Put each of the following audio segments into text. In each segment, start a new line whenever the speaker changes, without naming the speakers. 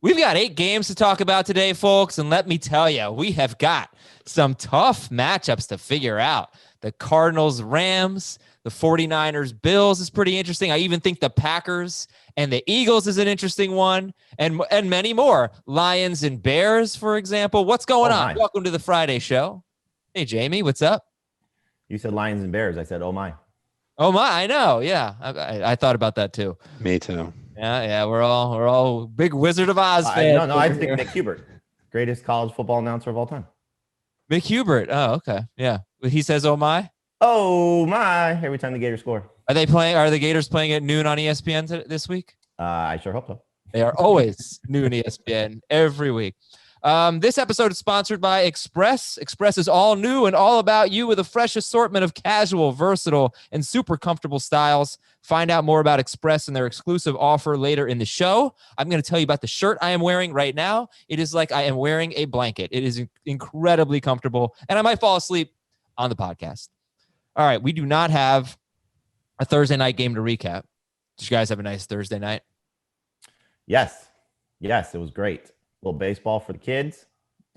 We've got 8 games to talk about today, folks, and let me tell you, we have got some tough matchups to figure out. The Cardinals-Rams, the 49ers-Bills is pretty interesting. I even think the Packers and the Eagles is an interesting one, and many more. Lions and Bears, for example. What's going on? Welcome to the Friday show. Hey, Jamie, what's up?
You said Lions and Bears. I said, oh, my.
Oh, my, I know. Yeah, I thought about that, too.
Me, too.
Yeah, we're all big Wizard of Oz fans.
No, I think Mick Hubert, greatest college football announcer of all time.
Mick Hubert. Oh, okay. Yeah. He says, oh, my.
Oh, my. Every time the Gators score.
Are the Gators playing at noon on ESPN this week?
I sure hope so.
They are always noon ESPN every week. This episode is sponsored by Express. Express is all new and all about you with a fresh assortment of casual, versatile, and super comfortable styles. Find out more about Express and their exclusive offer later in the show. I'm going to tell you about the shirt I am wearing right now. It is like I am wearing a blanket. It is incredibly comfortable, and I might fall asleep on the podcast. All right, we do not have a Thursday night game to recap. Did you guys have a nice Thursday night?
Yes, it was great. A little baseball for the kids.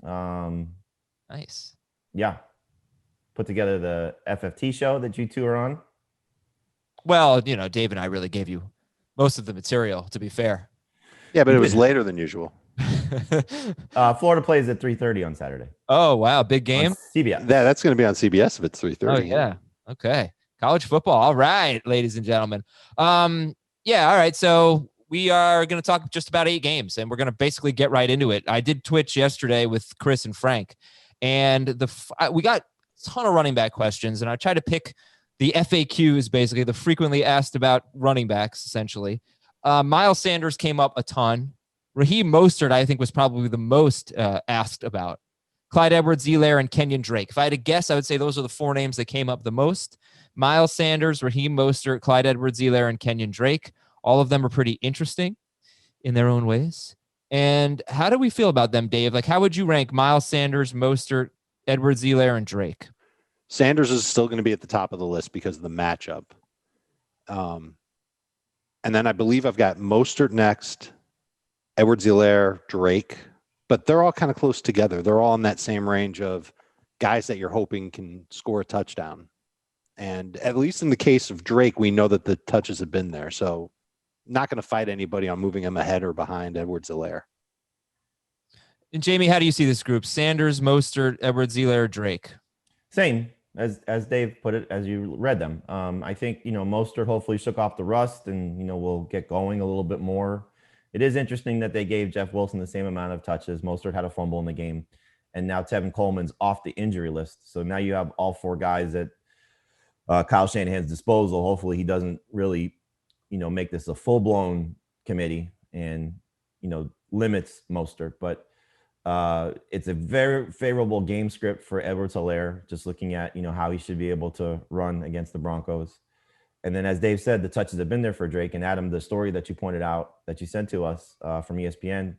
Nice.
Yeah. Put together the FFT show that you two are on.
Well, Dave and I really gave you most of the material, to be fair.
Yeah, but it was later than usual.
Florida plays at 3:30 on Saturday.
Oh, wow. Big game.
On CBS.
That's going to be on CBS if it's 3:30.
Oh, yeah. Okay. College football. All right, ladies and gentlemen. Yeah. All right. So we are going to talk just about 8 games, and we're going to basically get right into it. I did Twitch yesterday with Chris and Frank, and we got a ton of running back questions, and I tried to pick the FAQs, basically the frequently asked about running backs, essentially. Miles Sanders came up a ton. Raheem Mostert, I think, was probably the most asked about. Clyde Edwards-Helaire and Kenyan Drake. If I had to guess, I would say those are the 4 names that came up the most. Miles Sanders, Raheem Mostert, Clyde Edwards-Helaire, and Kenyan Drake. All of them are pretty interesting in their own ways. And how do we feel about them, Dave? Like, how would you rank Miles Sanders, Mostert, Edwards-Helaire, and Drake?
Sanders is still going to be at the top of the list because of the matchup. And then I believe I've got Mostert next, Edwards-Helaire, Drake. But they're all kind of close together. They're all in that same range of guys that you're hoping can score a touchdown. And at least in the case of Drake, we know that the touches have been there. So not going to fight anybody on moving him ahead or behind Edwards-Helaire.
And Jamie, how do you see this group? Sanders, Mostert, Edwards-Helaire, Drake?
Same as Dave put it, as you read them. I think, Mostert hopefully shook off the rust and, will get going a little bit more. It is interesting that they gave Jeff Wilson the same amount of touches. Mostert had a fumble in the game. And now Tevin Coleman's off the injury list. So now you have all 4 guys at Kyle Shanahan's disposal. Hopefully he doesn't really, make this a full-blown committee and, limits Mostert. But it's a very favorable game script for Edwards-Helaire, just looking at, how he should be able to run against the Broncos. And then, as Dave said, the touches have been there for Drake. And Adam, the story that you pointed out, that you sent to us from ESPN,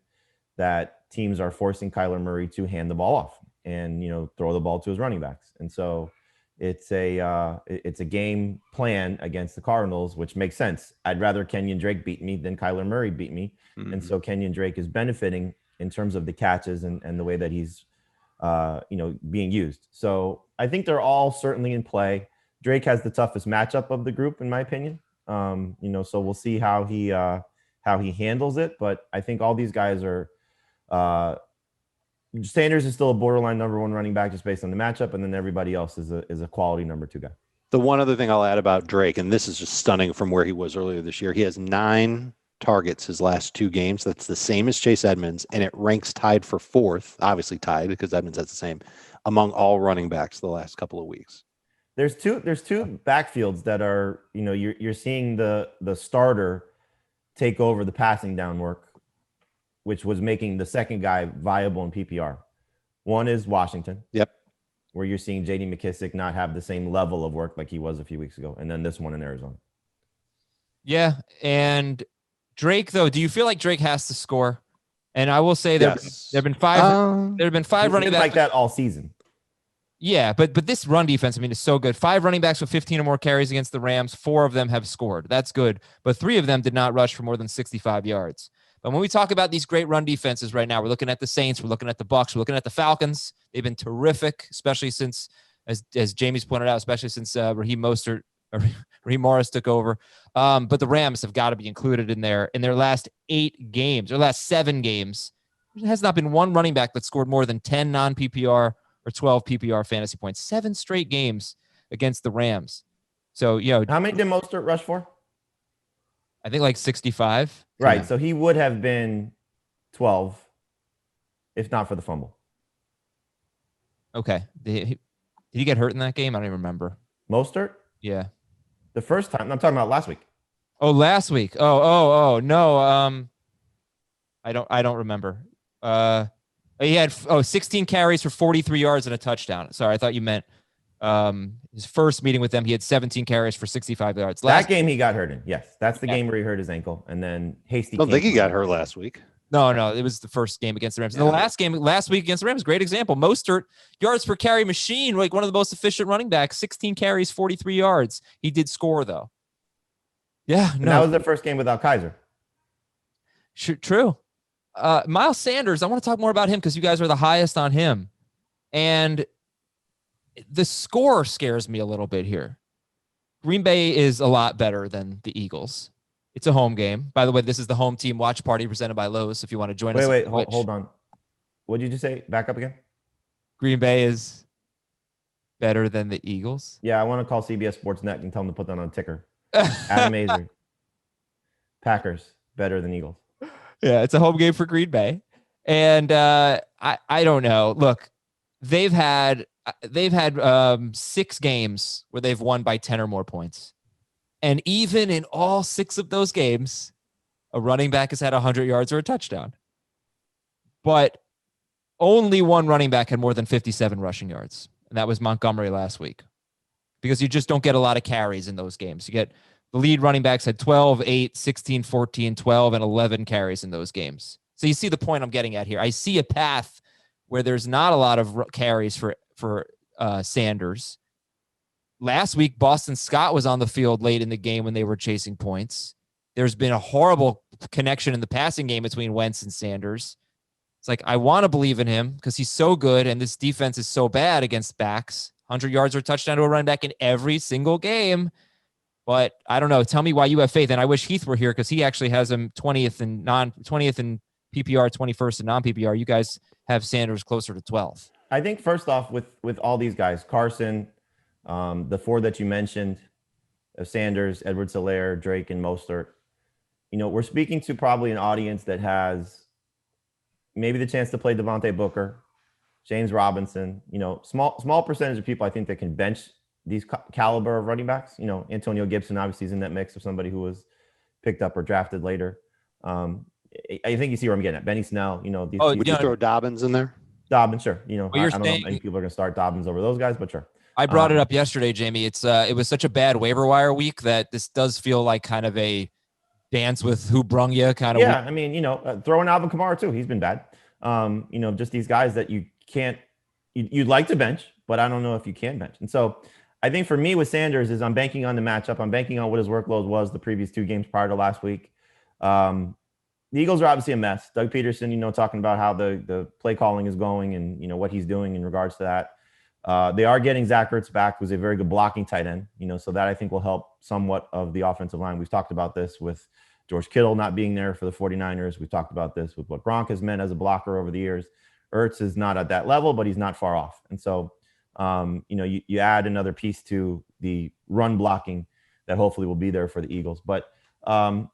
that teams are forcing Kyler Murray to hand the ball off and, throw the ball to his running backs. And so it's a game plan against the Cardinals, which makes sense. I'd rather Kenyan Drake beat me than Kyler Murray beat me. Mm-hmm. And so Kenyan Drake is benefiting in terms of the catches and the way that he's, being used. So I think they're all certainly in play. Drake has the toughest matchup of the group, in my opinion. So we'll see how he handles it. But I think all these guys are. Sanders is still a borderline number 1 running back just based on the matchup, and then everybody else is a quality number 2 guy.
The one other thing I'll add about Drake, and this is just stunning from where he was earlier this year, he has 9 targets his last 2 games. That's the same as Chase Edmonds, and it ranks tied for 4th, obviously tied because Edmonds has the same, among all running backs the last couple of weeks.
There's two backfields that are, you're seeing the starter take over the passing down work, which was making the second guy viable in PPR. One is Washington.
Yep.
Where you're seeing J.D. McKissic not have the same level of work like he was a few weeks ago. And then this one in Arizona.
Yeah. And Drake, though, do you feel like Drake has to score? And I will say there have been 5 running backs
like that all season.
Yeah, but this run defense, is so good. 5 running backs with 15 or more carries against the Rams. 4 of them have scored. That's good. But 3 of them did not rush for more than 65 yards. But when we talk about these great run defenses right now, we're looking at the Saints, we're looking at the Bucs, we're looking at the Falcons. They've been terrific, especially since, as Jamie's pointed out, especially since Raheem Morris took over. But the Rams have got to be included in their last 8 games, or last 7 games. There has not been one running back that scored more than 10 non-PPR or 12 PPR fantasy points. 7 straight games against the Rams. So,
how many did Mostert rush for?
I think like 65.
Right.
Yeah.
So he would have been 12 if not for the fumble.
Okay. Did he get hurt in that game? I don't even remember.
Mostert?
Yeah.
The first time. I'm talking about last week.
Oh, last week. Oh, no. I don't remember. He had 16 carries for 43 yards and a touchdown. Sorry, I thought you meant his first meeting with them. He had 17 carries for 65 yards.
That game he got hurt in. Yes, that's the game where he hurt his ankle, and then Hasty.
I don't think he got hurt last week.
No, it was the first game against the Rams. Yeah. The last game last week against the Rams, great example. Mostert, yards per carry machine, like one of the most efficient running backs. 16 carries, 43 yards. He did score though. Yeah,
and that was the first game without Kaiser.
True. Miles Sanders, I want to talk more about him because you guys are the highest on him. And the score scares me a little bit here. Green Bay is a lot better than the Eagles. It's a home game. By the way, this is the home team watch party presented by Lowe's. If you want to join us.
Wait, hold on. What did you say? Back up again.
Green Bay is better than the Eagles.
Yeah, I want to call CBS Sports Net and tell them to put that on a ticker. Adam Azer. Packers better than Eagles.
Yeah, it's a home game for Green Bay. And I don't know. Look, they've had 6 games where they've won by 10 or more points. And even in all 6 of those games, a running back has had 100 yards or a touchdown. But only one running back had more than 57 rushing yards. And that was Montgomery last week. Because you just don't get a lot of carries in those games. You get the lead running backs had 12, 8, 16, 14, 12, and 11 carries in those games. So you see the point I'm getting at here. I see a path where there's not a lot of carries for Sanders. Last week, Boston Scott was on the field late in the game when they were chasing points. There's been a horrible connection in the passing game between Wentz and Sanders. It's like, I want to believe in him because he's so good and this defense is so bad against backs. 100 yards or a touchdown to a running back in every single game. But I don't know. Tell me why you have faith. And I wish Heath were here because he actually has him 20th in PPR, 21st in non-PPR. You guys have Sanders closer to 12.
I think first off, with all these guys, Carson, the 4 that you mentioned, Sanders, Edwards-Helaire, Drake, and Mostert, we're speaking to probably an audience that has maybe the chance to play Devontae Booker, James Robinson, small percentage of people I think that can bench these caliber of running backs. Antonio Gibson obviously is in that mix of somebody who was picked up or drafted later. I think you see where I'm getting at. Benny Snell,
would you throw Dobbins in there?
Dobbins, sure. I don't know if many people are going to start Dobbins over those guys, but sure.
I brought it up yesterday, Jamie. It was such a bad waiver wire week that this does feel like kind of a dance with who brung you kind of.
Yeah, week. I mean, throw in Alvin Kamara too. He's been bad. Just these guys that you can't, you'd like to bench, but I don't know if you can bench. And so I think for me with Sanders is I'm banking on the matchup. I'm banking on what his workload was the previous 2 games prior to last week. The Eagles are obviously a mess. Doug Peterson, talking about how the play calling is going and, what he's doing in regards to that. They are getting Zach Ertz back, who's a very good blocking tight end, so that I think will help somewhat of the offensive line. We've talked about this with George Kittle not being there for the 49ers. We've talked about this with what Gronk has meant as a blocker over the years. Ertz is not at that level, but he's not far off. And so, you add another piece to the run blocking that hopefully will be there for the Eagles. But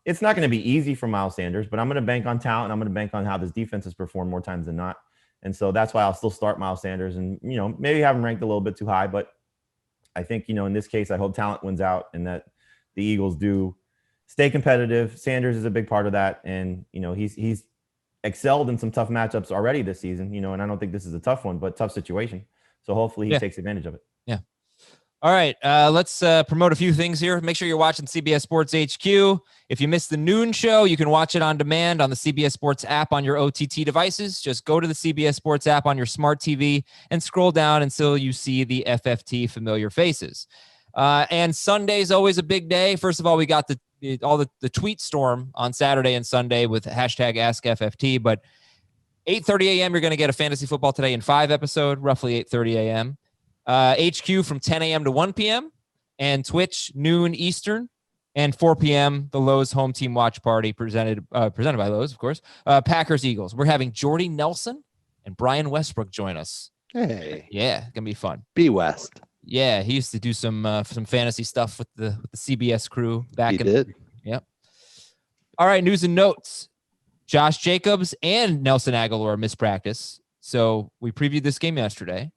it's not going to be easy for Miles Sanders, but I'm going to bank on talent. I'm going to bank on how this defense has performed more times than not. And so that's why I'll still start Miles Sanders and, maybe have him ranked a little bit too high. But I think, in this case, I hope talent wins out and that the Eagles do stay competitive. Sanders is a big part of that. And, he's excelled in some tough matchups already this season, and I don't think this is a tough one, but tough situation. So hopefully he takes advantage of it.
Yeah. All right. Let's promote a few things here. Make sure you're watching CBS Sports HQ. If you missed the noon show, you can watch it on demand on the CBS Sports app on your OTT devices. Just go to the CBS Sports app on your smart TV and scroll down until you see the FFT familiar faces. And Sunday's always a big day. First of all, we got all the tweet storm on Saturday and Sunday with hashtag AskFFT. But 8:30 a.m. you're going to get a Fantasy Football Today in 5 episode, roughly 8:30 a.m. HQ from 10 a.m. to 1 p.m. and Twitch noon Eastern. And 4 p.m., the Lowe's Home Team Watch Party presented by Lowe's, of course. Packers-Eagles. We're having Jordy Nelson and Brian Westbrook join us.
Hey.
Yeah, going to be fun.
B West.
Yeah, he used to do some fantasy stuff with the CBS crew back
He did.
Yep. All right, news and notes. Josh Jacobs and Nelson Aguilar missed practice. So we previewed this game yesterday.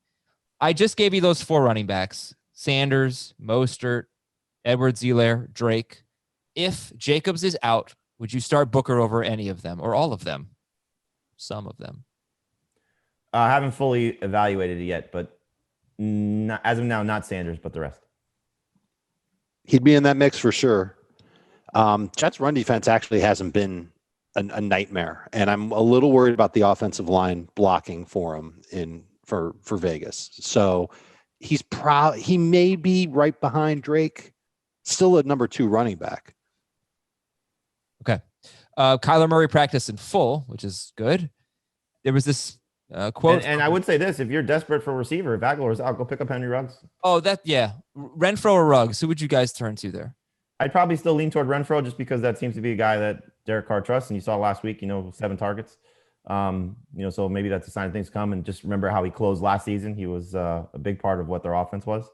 I just gave you those 4 running backs. Sanders, Mostert, Edwards-Helaire, Drake. If Jacobs is out, would you start Booker over any of them or all of them? Some of them.
I haven't fully evaluated it yet, but as of now, not Sanders, but the rest.
He'd be in that mix for sure. Jets' run defense actually hasn't been a nightmare, and I'm a little worried about the offensive line blocking for him for Vegas. So he may be right behind Drake. Still a number 2 running back.
Okay. Kyler Murray practiced in full, which is good. There was this quote.
And I would say this, if you're desperate for a receiver, if Aguilar's out, go pick up Henry Ruggs.
Oh, Renfro or Ruggs? Who would you guys turn to there?
I'd probably still lean toward Renfro just because that seems to be a guy that Derek Carr trusts. And you saw last week, 7 targets. So maybe that's a sign of things come. And just remember how he closed last season. He was a big part of what their offense was.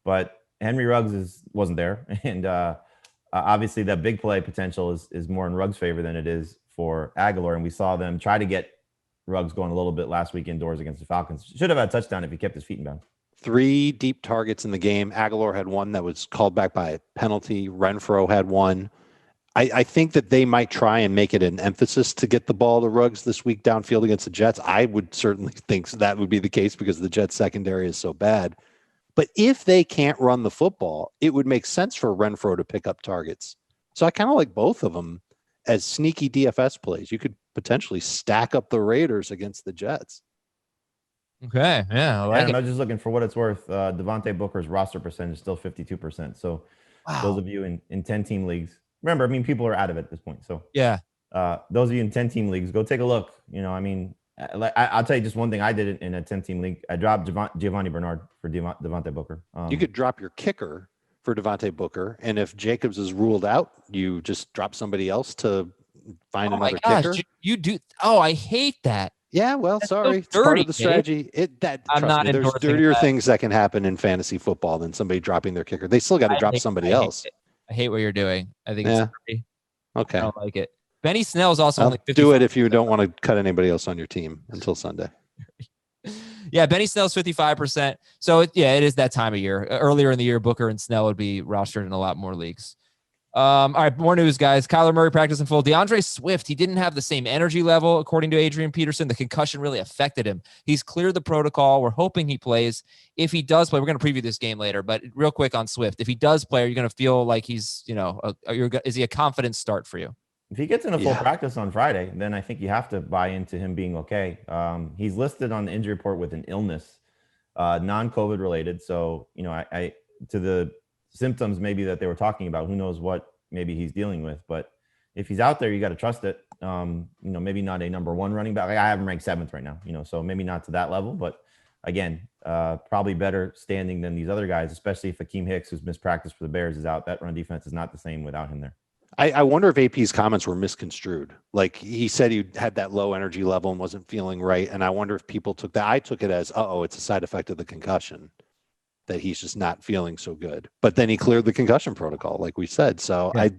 But Henry Ruggs wasn't there. And obviously that big play potential is more in Ruggs' favor than it is for Aguilar. And we saw them try to get Ruggs going a little bit last week indoors against the Falcons. Should have had a touchdown if he kept his feet in bounds.
3 deep targets in the game. Aguilar had 1 that was called back by a penalty. Renfro had 1. I think that they might try and make it an emphasis to get the ball to Ruggs this week downfield against the Jets. I would certainly think that would be the case because the Jets secondary is so bad. But if they can't run the football, it would make sense for Renfro to pick up targets. So I kind of like both of them as sneaky DFS plays. You could potentially stack up the Raiders against the Jets.
Okay, yeah, I like it.
I'm just looking for what it's worth. Devontae Booker's roster percentage is still 52%. So those of you in 10-team leagues, remember, people are out of it at this point. So
yeah,
those of you in 10-team leagues, go take a look. I'll tell you just one thing. I did it in a 10-team league. I dropped Giovanni Bernard for Devontae Booker.
You could drop your kicker for Devontae Booker, and if Jacobs is ruled out, you just drop somebody else to find another kicker.
You do. Oh, I hate that.
Yeah, well,
That's
sorry.
So
it's part of the strategy. There's dirtier things that can happen in fantasy football than somebody dropping their kicker. They still got to drop somebody else.
I hate what you're doing. I think it's dirty.
Okay.
I don't like it. Benny Snell's also only 55%.
Do it if you don't want to cut anybody else on your team until Sunday.
Yeah, Benny Snell's 55%. So it is that time of year. Earlier in the year, Booker and Snell would be rostered in a lot more leagues. All right, more news, guys. Kyler Murray practiced in full. Deandre Swift, he didn't have the same energy level, according to Adrian Peterson. The concussion really affected him. He's cleared the protocol. We're hoping he plays. If he does play, we're going to preview this game later, but real quick on Swift. If he does play, are you going to feel like he's, is he a confident start for you?
If he gets in a full practice on Friday, then I think you have to buy into him being okay. He's listed on the injury report with an illness, non-COVID related. So, I to the symptoms maybe that they were talking about, who knows what maybe he's dealing with. But if he's out there, you got to trust it. Maybe not a number 1 running back. I have him ranked 7th right now, so maybe not to that level. But again, probably better standing than these other guys, especially if Akeem Hicks, who's missed practice for the Bears, is out. That run defense is not the same without him there.
I wonder if AP's comments were misconstrued. Like he said he had that low energy level and wasn't feeling right. And I wonder if people took that. I took it as, it's a side effect of the concussion, that he's just not feeling so good. But then he cleared the concussion protocol, like we said. So yeah.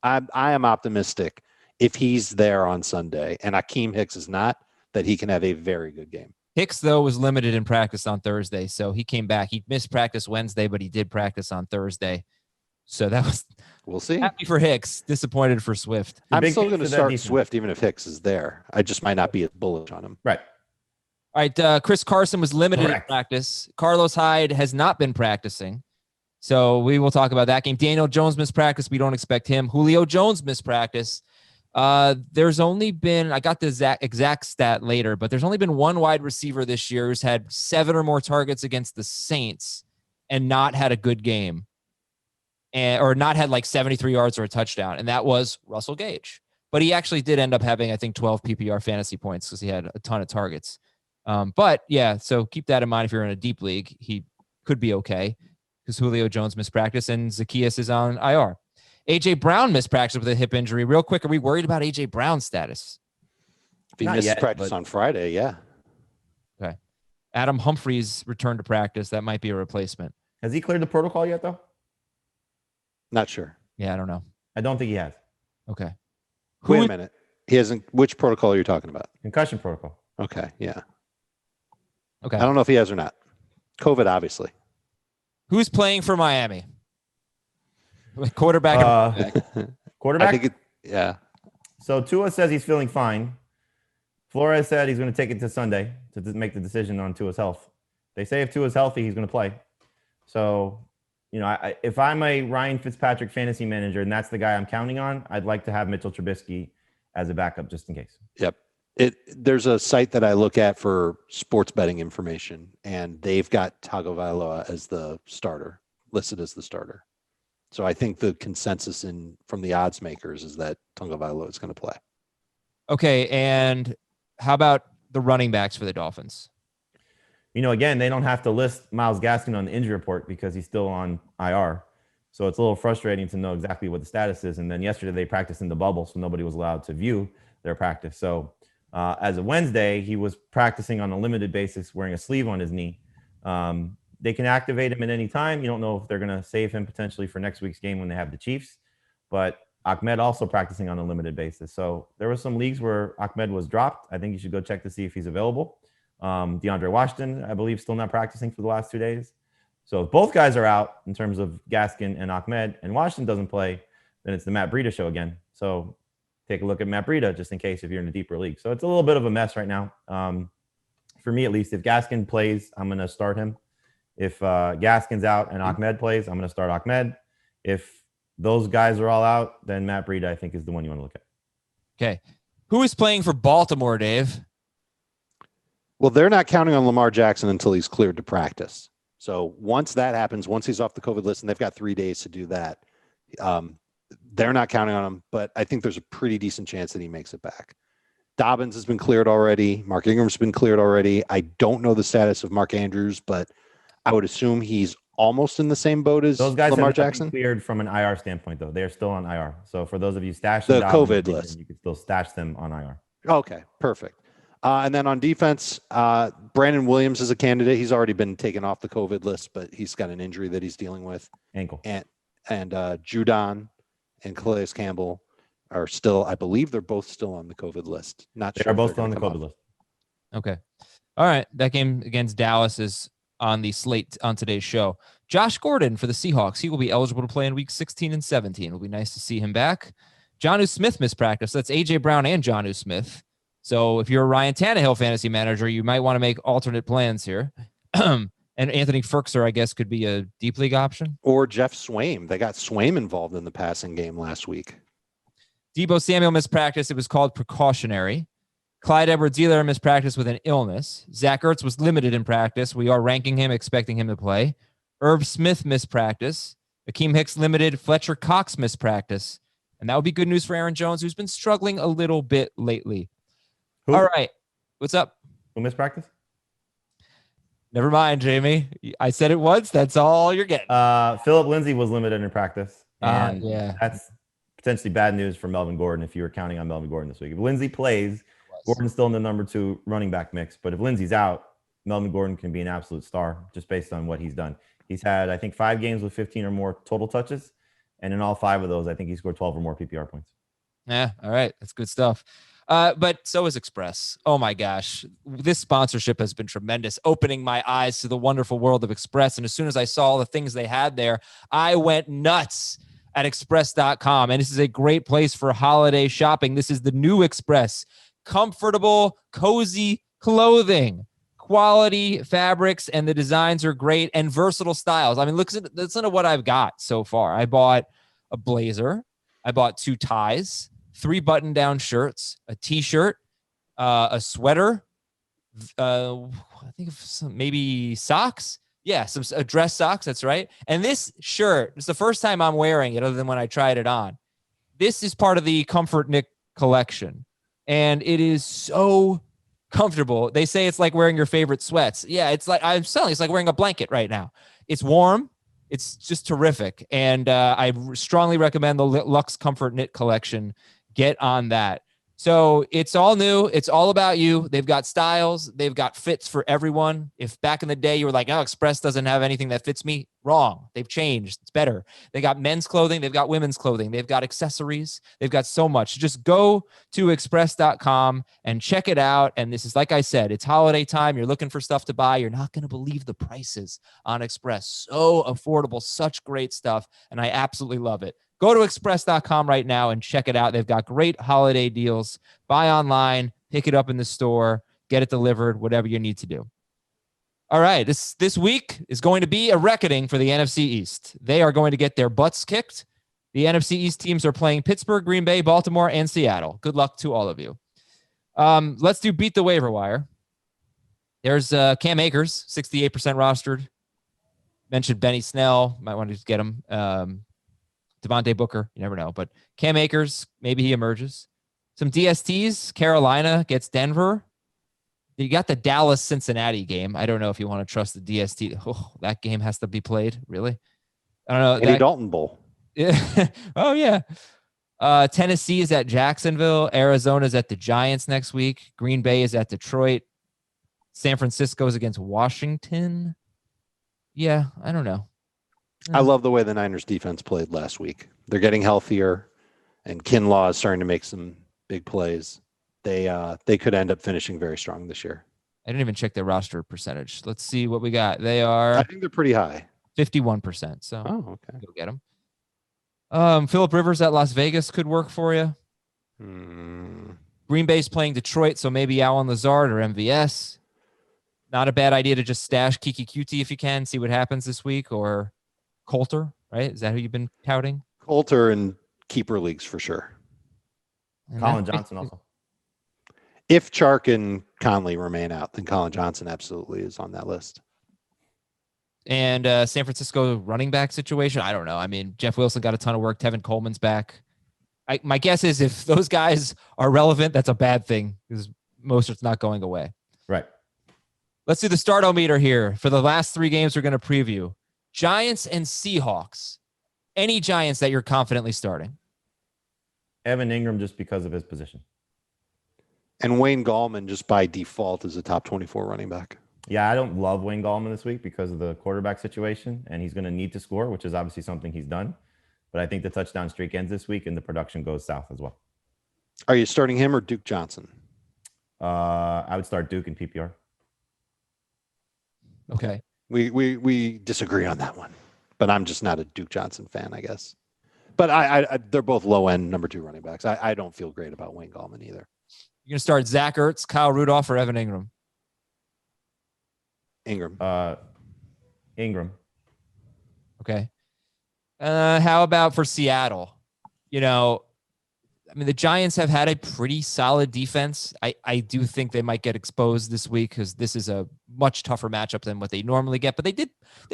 I am optimistic if he's there on Sunday and Akeem Hicks is not, that he can have a very good game.
Hicks, though, was limited in practice on Thursday. So he came back. He missed practice Wednesday, but he did practice on Thursday. So that was,
we'll see.
Happy for Hicks, disappointed for Swift.
I'm still going to start Swift even if Hicks is there. I just might not be as bullish on him.
Right.
All right. Chris Carson was limited in practice. Carlos Hyde has not been practicing. So we will talk about that game. Daniel Jones missed practice. We don't expect him. Julio Jones missed practice. There's only been, I got the exact stat later, but there's only been 1 wide receiver this year who's had 7 or more targets against the Saints and not had a good game. or not had like 73 yards or a touchdown, and that was Russell Gage. But he actually did end up having, I think, 12 PPR fantasy points because he had a ton of targets. But yeah, so keep that in mind if you're in a deep league. He could be okay because Julio Jones missed practice and Zacchaeus is on IR. A.J. Brown missed practice with a hip injury. Real quick, are we worried about A.J. Brown's status?
If he misses practice on Friday, yeah.
Okay. Adam Humphries returned to practice. That might be a replacement.
Has he cleared the protocol yet, though?
Not sure.
Yeah, I don't know.
I don't think he has.
Okay.
Wait a minute. He hasn't. Which protocol are you talking about?
Concussion protocol.
Okay. Yeah.
Okay.
I don't know if he has or not. COVID, obviously.
Who's playing for Miami? Quarterback.
Quarterback?
I think yeah.
So Tua says he's feeling fine. Flores said he's going to take it to Sunday to make the decision on Tua's health. They say if Tua's healthy, he's going to play. So, if I'm a Ryan Fitzpatrick fantasy manager and that's the guy I'm counting on, I'd like to have Mitchell Trubisky as a backup just in case.
Yep. There's a site that I look at for sports betting information, and they've got Tagovailoa as the starter, listed as the starter. So I think the consensus from the odds makers is that Tagovailoa is going to play.
Okay, and how about the running backs for the Dolphins?
Again, they don't have to list Myles Gaskin on the injury report because he's still on IR. So it's a little frustrating to know exactly what the status is. And then yesterday they practiced in the bubble, so nobody was allowed to view their practice. So as of Wednesday, he was practicing on a limited basis, wearing a sleeve on his knee. They can activate him at any time. You don't know if they're going to save him potentially for next week's game when they have the Chiefs. But Ahmed also practicing on a limited basis. So there were some leagues where Ahmed was dropped. I think you should go check to see if he's available. DeAndre Washington, I believe, still not practicing for the last 2 days. So if both guys are out in terms of Gaskin and Ahmed, and Washington doesn't play, then it's the Matt Breida show again. So take a look at Matt Breida just in case if you're in a deeper league. So it's a little bit of a mess right now. For me, at least, if Gaskin plays, I'm going to start him. If Gaskin's out and Ahmed plays, I'm going to start Ahmed. If those guys are all out, then Matt Breida, I think, is the one you want to look at.
Okay. Who is playing for Baltimore, Dave?
Well, they're not counting on Lamar Jackson until he's cleared to practice. So once that happens, once he's off the COVID list, and they've got 3 days to do that, they're not counting on him. But I think there's a pretty decent chance that he makes it back. Dobbins has been cleared already. Mark Ingram's been cleared already. I don't know the status of Mark Andrews, but I would assume he's almost in the same boat as
those guys
Lamar
have not been
Jackson.
Cleared from an IR standpoint, though. They're still on IR. So for those of you stashing
the
Dobbins,
COVID list,
you can still stash them on IR.
Okay, perfect. And then on defense, Brandon Williams is a candidate. He's already been taken off the COVID list, but he's got an injury that he's dealing with.
Ankle.
And Judon and Calais Campbell are still, I believe they're both still on the COVID list. Not sure.
They're both on the COVID list.
Okay. All right. That game against Dallas is on the slate on today's show. Josh Gordon for the Seahawks. He will be eligible to play in week 16 and 17. It'll be nice to see him back. Jonnu Smith missed practice. That's A.J. Brown and Jonnu Smith. So if you're a Ryan Tannehill fantasy manager, you might want to make alternate plans here. And Anthony Firkser, I guess, could be a deep league option.
Or Jeff Swaim. They got Swaim involved in the passing game last week.
Debo Samuel missed practice. It was called precautionary. Clyde Edwards-Helaire missed practice with an illness. Zach Ertz was limited in practice. We are ranking him, expecting him to play. Irv Smith missed practice. Akeem Hicks limited. Fletcher Cox missed practice. And that would be good news for Aaron Jones, who's been struggling a little bit lately.
Who?
All right. What's up?
Who missed practice?
Never mind, Jamie. I said it once. That's all you're getting.
Philip Lindsay was limited in practice. And
yeah.
That's potentially bad news for Melvin Gordon if you were counting on Melvin Gordon this week. If Lindsay plays, Gordon's still in the number 2 running back mix. But if Lindsay's out, Melvin Gordon can be an absolute star just based on what he's done. He's had, I think, 5 games with 15 or more total touches. And in all 5 of those, I think he scored 12 or more PPR points.
Yeah. All right. That's good stuff. But so is Express. Oh my gosh. This sponsorship has been tremendous, opening my eyes to the wonderful world of Express. And as soon as I saw the things they had there, I went nuts at express.com. And this is a great place for holiday shopping. This is the new Express. Comfortable, cozy clothing, quality fabrics, and the designs are great, and versatile styles. I mean, listen to what I've got so far. I bought a blazer. I bought 2 ties, 3 button-down shirts, a t-shirt, a sweater, I think maybe socks. Yeah, some dress socks. That's right. And this shirt is the first time I'm wearing it, other than when I tried it on. This is part of the Comfort Nick collection, and it is so comfortable. They say it's like wearing your favorite sweats. Yeah, it's like I'm telling you, it's like wearing a blanket right now. It's warm. It's just terrific, and I strongly recommend the Luxe Comfort Knit collection. Get on that. So it's all new. It's all about you. They've got styles. They've got fits for everyone. If back in the day you were like, oh, Express doesn't have anything that fits me, wrong. They've changed. It's better. They got men's clothing. They've got women's clothing. They've got accessories. They've got so much. Just go to express.com and check it out. And this is, like I said, it's holiday time. You're looking for stuff to buy. You're not going to believe the prices on Express. So affordable, such great stuff. And I absolutely love it. Go to express.com right now and check it out. They've got great holiday deals. Buy online, pick it up in the store, get it delivered, whatever you need to do. All right, this week is going to be a reckoning for the NFC East. They are going to get their butts kicked. The NFC East teams are playing Pittsburgh, Green Bay, Baltimore, and Seattle. Good luck to all of you. Let's do Beat the Waiver Wire. There's Cam Akers, 68% rostered. Mentioned Benny Snell. Might want to just get him. Devontae Booker, you never know. But Cam Akers, maybe he emerges. Some DSTs. Carolina gets Denver. You got the Dallas-Cincinnati game. I don't know if you want to trust the DST. Oh, that game has to be played. Really? I don't know.
Andy Dalton Bowl.
Yeah. Oh, yeah. Tennessee is at Jacksonville. Arizona is at the Giants next week. Green Bay is at Detroit. San Francisco is against Washington. Yeah, I don't know.
I love the way the Niners defense played last week. They're getting healthier, and Kinlaw is starting to make some big plays. They could end up finishing very strong this year.
I didn't even check their roster percentage. Let's see what we got. They are,
I think they're pretty high.
51%. So
okay.
Go get them. Phillip Rivers at Las Vegas could work for you. Green Bay's playing Detroit, so maybe Allen Lazard or MVS. Not a bad idea to just stash Kiki Cutie if you can, see what happens this week, or Coulter, right? Is that who you've been touting?
Coulter and keeper leagues for sure.
And
Colin Johnson also.
If Chark and Conley remain out, then Colin Johnson absolutely is on that list.
And San Francisco running back situation, I don't know. I mean, Jeff Wilson got a ton of work. Tevin Coleman's back. My guess is if those guys are relevant, that's a bad thing because Mostert's not going away.
Right.
Let's do the start-o-meter here for the last three games we're going to preview. Giants and Seahawks. Any Giants that you're confidently starting?
Evan Ingram, just because of his position.
And Wayne Gallman, just by default, is a top 24 running back.
Yeah, I don't love Wayne Gallman this week because of the quarterback situation, and he's going to need to score, which is obviously something he's done. But I think the touchdown streak ends this week, and the production goes south as well.
Are you starting him or Duke Johnson?
I would start Duke in PPR.
Okay.
We disagree on that one, but I'm just not a Duke Johnson fan, I guess. But I they're both low end number 2 running backs. I don't feel great about Wayne Gallman either.
You're going to start Zach Ertz, Kyle Rudolph, or Evan Ingram?
Ingram.
Ingram.
Okay. How about for Seattle? You know, I mean, the Giants have had a pretty solid defense. I do think they might get exposed this week because this is a much tougher matchup than what they normally get. But they did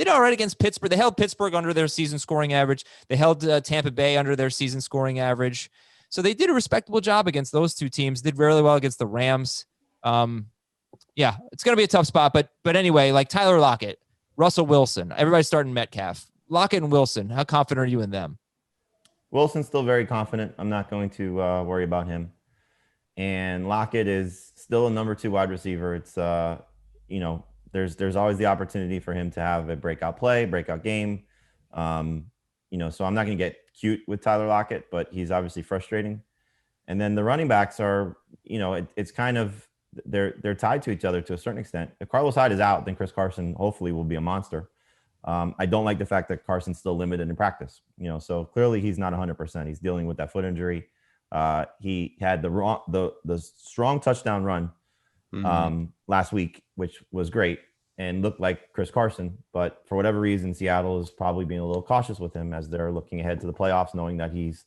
all right against Pittsburgh. They held Pittsburgh under their season scoring average. They held Tampa Bay under their season scoring average. So they did a respectable job against those two teams. Did really well against the Rams. Yeah, it's going to be a tough spot. But anyway, like Tyler Lockett, Russell Wilson, everybody's starting Metcalf. Lockett and Wilson, how confident are you in them?
Wilson's still very confident. I'm not going to worry about him. And Lockett is still a number 2 wide receiver. It's, there's always the opportunity for him to have a breakout play, breakout game. So I'm not going to get cute with Tyler Lockett, but he's obviously frustrating. And then the running backs are, it's kind of, they're tied to each other to a certain extent. If Carlos Hyde is out, then Chris Carson hopefully will be a monster. I don't like the fact that Carson's still limited in practice, so clearly he's not 100%. He's dealing with that foot injury. He had the strong touchdown run last week, which was great and looked like Chris Carson. But for whatever reason, Seattle is probably being a little cautious with him as they're looking ahead to the playoffs, knowing that he's,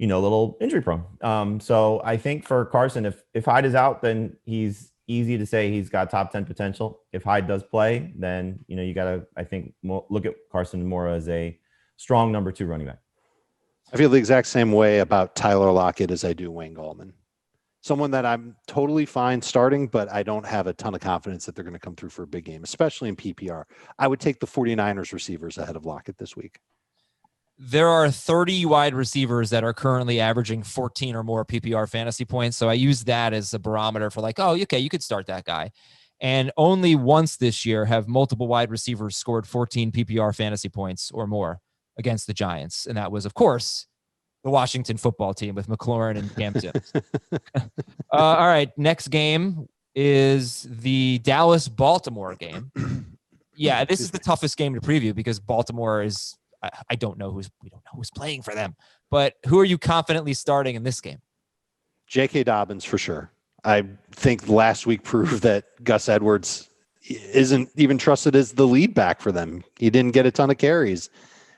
a little injury prone. So I think for Carson, if Hyde is out, then he's easy to say he's got top 10 potential. If Hyde does play, then, you got to, I think, look at Carson more as a strong number 2 running back.
I feel the exact same way about Tyler Lockett as I do Wayne Gallman. Someone that I'm totally fine starting, but I don't have a ton of confidence that they're going to come through for a big game, especially in PPR. I would take the 49ers receivers ahead of Lockett this week.
There are 30 wide receivers that are currently averaging 14 or more PPR fantasy points. So I use that as a barometer for like, oh, okay, you could start that guy. And only once this year have multiple wide receivers scored 14 PPR fantasy points or more against the Giants. And that was, of course, the Washington football team with McLaurin and Cam Sims. All right, next game is the Dallas-Baltimore game. Yeah, this is the toughest game to preview because Baltimore is... we don't know who's playing for them, but who are you confidently starting in this game?
J.K. Dobbins for sure. I think last week proved that Gus Edwards isn't even trusted as the lead back for them. He didn't get a ton of carries.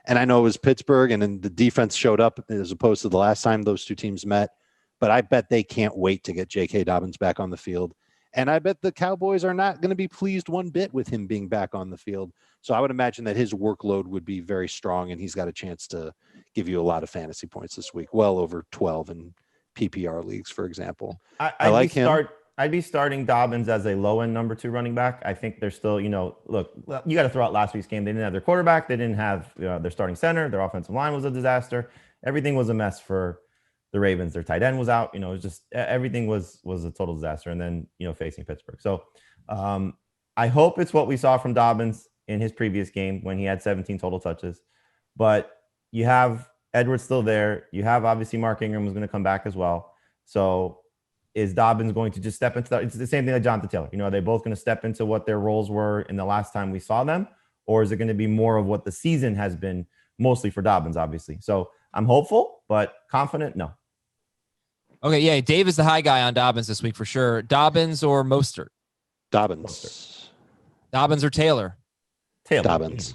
And I know it was Pittsburgh and then the defense showed up as opposed to the last time those two teams met, but I bet they can't wait to get J.K. Dobbins back on the field. And I bet the Cowboys are not going to be pleased one bit with him being back on the field. So I would imagine that his workload would be very strong, and he's got a chance to give you a lot of fantasy points this week, well over 12 in PPR leagues, for example. I like him.
I'd be starting Dobbins as a low-end number 2 running back. I think they're still, look, you got to throw out last week's game. They didn't have their quarterback. They didn't have their starting center. Their offensive line was a disaster. Everything was a mess for the Ravens. Their tight end was out. It was just everything was a total disaster. And then, facing Pittsburgh. So I hope it's what we saw from Dobbins in his previous game when he had 17 total touches. But you have Edwards still there. You have obviously Mark Ingram was going to come back as well. So is Dobbins going to just step into that? It's the same thing like Jonathan Taylor. Are they both going to step into what their roles were in the last time we saw them? Or is it going to be more of what the season has been mostly for Dobbins, obviously? So I'm hopeful, but confident, no.
Okay, yeah, Dave is the high guy on Dobbins this week for sure. Dobbins or Mostert?
Dobbins.
Dobbins or Taylor?
Dobbins.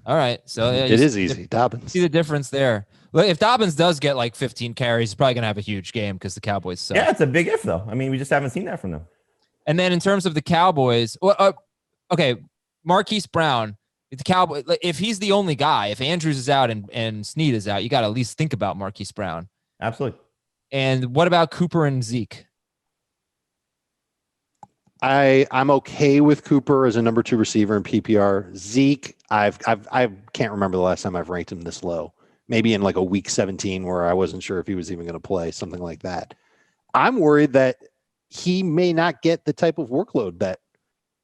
All right, so
it is easy. Dobbins.
See the difference there. Well, if Dobbins does get like 15 carries, he's probably going to have a huge game because the Cowboys suck.
Yeah, it's a big if, though. I mean, we just haven't seen that from them.
And then in terms of the Cowboys, okay, Marquise Brown, the Cowboy, if he's the only guy, if Andrews is out and Snead is out, you got to at least think about Marquise Brown.
Absolutely.
And what about Cooper and Zeke?
I'm okay with Cooper as a number 2 receiver in PPR. Zeke, I can't remember the last time I've ranked him this low. Maybe in like a week 17 where I wasn't sure if he was even going to play, something like that. I'm worried that he may not get the type of workload that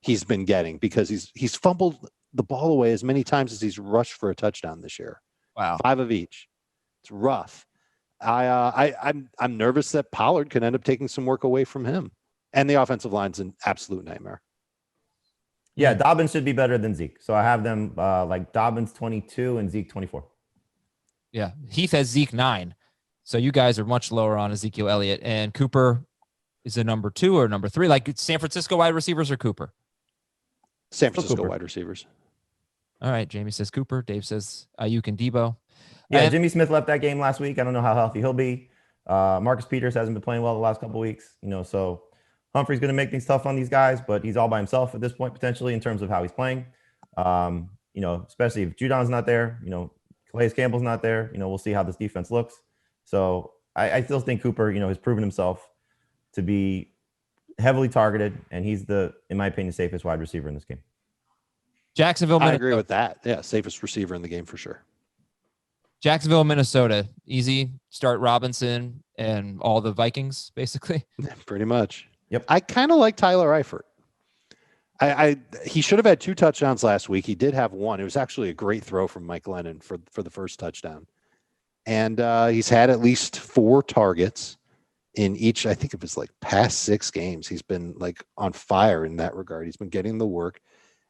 he's been getting because he's fumbled the ball away as many times as he's rushed for a touchdown this year.
Wow.
5 of each. It's rough. I'm nervous that Pollard can end up taking some work away from him. And the offensive line's an absolute nightmare.
Yeah, Dobbins should be better than Zeke. So I have them like Dobbins 22 and Zeke 24.
Yeah, Heath has Zeke 9. So you guys are much lower on Ezekiel Elliott. And Cooper is a number 2 or number 3? Like San Francisco wide receivers or Cooper?
San Francisco wide receivers.
All right, Jamie says Cooper. Dave says Ayuk and Debo.
Yeah, Jimmy Smith left that game last week. I don't know how healthy he'll be. Marcus Peters hasn't been playing well the last couple of weeks. So Humphrey's going to make things tough on these guys, but he's all by himself at this point, potentially, in terms of how he's playing. Especially if Judon's not there, Calais Campbell's not there, we'll see how this defense looks. So I still think Cooper, has proven himself to be heavily targeted, and he's in my opinion, safest wide receiver in this game.
Jacksonville,
I agree with that. Yeah, safest receiver in the game for sure.
Jacksonville, Minnesota. Easy. Start Robinson and all the Vikings, basically.
Yeah, pretty much.
Yep.
I kind of like Tyler Eifert. He should have had 2 touchdowns last week. He did have 1. It was actually a great throw from Mike Lennon for the first touchdown. And he's had at least 4 targets in each, I think it was like past 6 games. He's been like on fire in that regard. He's been getting the work.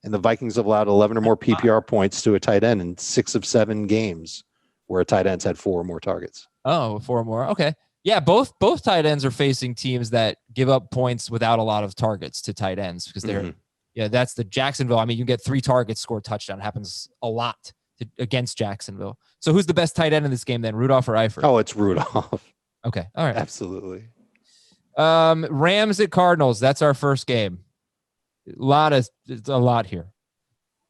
And the Vikings have allowed 11 or more PPR points to a tight end in 6 of 7 games where a tight end's had 4 or more targets.
Oh, 4 or more. Okay. Yeah, both tight ends are facing teams that give up points without a lot of targets to tight ends because they're that's the Jacksonville. I mean, you get 3 targets, score a touchdown. It happens a lot against Jacksonville. So who's the best tight end in this game then, Rudolph or Eifert?
Oh, it's Rudolph.
Okay. All right.
Absolutely.
Rams at Cardinals. That's our first game. It's a lot here.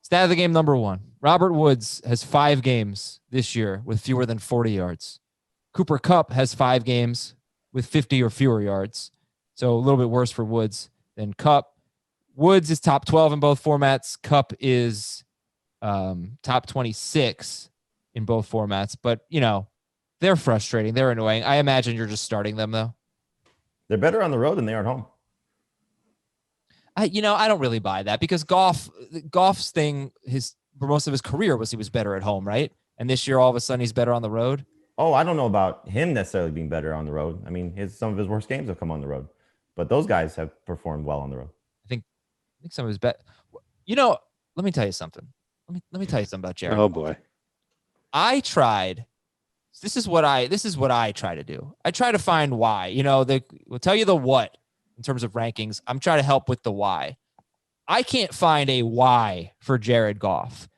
Stat of the game number 1. Robert Woods has 5 games this year with fewer than 40 yards. Cooper Kupp has 5 games with 50 or fewer yards. So a little bit worse for Woods than Kupp. Woods is top 12 in both formats. Kupp is top 26 in both formats. But, they're frustrating. They're annoying. I imagine you're just starting them, though.
They're better on the road than they are at home.
I don't really buy that because Goff's thing, for most of his career was he was better at home, right? And this year, all of a sudden, he's better on the road.
Oh, I don't know about him necessarily being better on the road. I mean, some of his worst games have come on the road, but those guys have performed well on the road.
I think some of his bet. Let me tell you something. Let me tell you something about Jared.
Oh boy,
I tried. This is what I try to do. I try to find why. We'll tell you the what in terms of rankings. I'm trying to help with the why. I can't find a why for Jared Goff.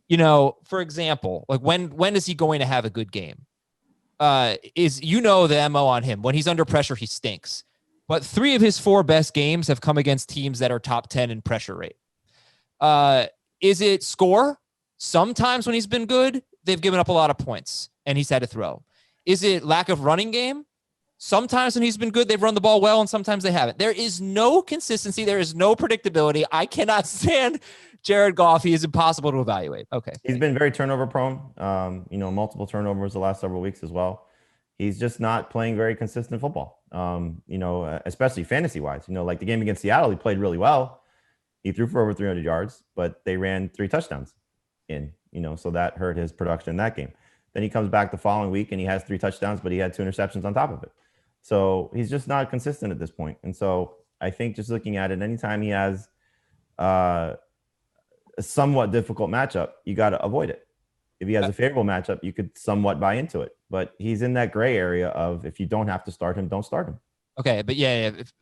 For example, like when is he going to have a good game? The MO on him. When he's under pressure, he stinks. But 3 of his 4 best games have come against teams that are top 10 in pressure rate. Is it score? Sometimes when he's been good, they've given up a lot of points and he's had to throw. Is it lack of running game? Sometimes when he's been good, they've run the ball well and sometimes they haven't. There is no consistency. There is no predictability. I cannot stand Jared Goff. He is impossible to evaluate. Okay.
He's been very turnover prone. Multiple turnovers the last several weeks as well. He's just not playing very consistent football. Especially fantasy wise. Like the game against Seattle, he played really well. He threw for over 300 yards, but they ran 3 touchdowns in. So that hurt his production in that game. Then he comes back the following week and he has 3 touchdowns, but he had 2 interceptions on top of it. So he's just not consistent at this point. And so I think just looking at it, anytime he has a somewhat difficult matchup, you got to avoid it. If he has a favorable matchup, you could somewhat buy into it. But he's in that gray area of if you don't have to start him, don't start him.
Okay, but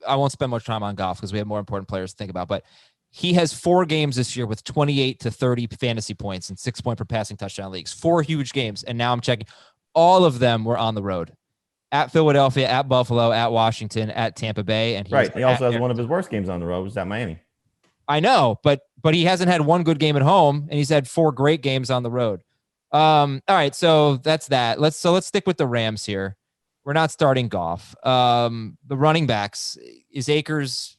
I won't spend much time on Goff because we have more important players to think about. But he has 4 games this year with 28 to 30 fantasy points and 6 point per passing touchdown leagues. 4 huge games. And now I'm checking. All of them were on the road. At Philadelphia, at Buffalo, at Washington, at Tampa Bay. And
he also has one of his worst games on the road, which is at Miami.
I know, but he hasn't had 1 good game at home, and he's had 4 great games on the road. All right, so that's that. Let's stick with the Rams here. We're not starting Goff. The running backs, is Akers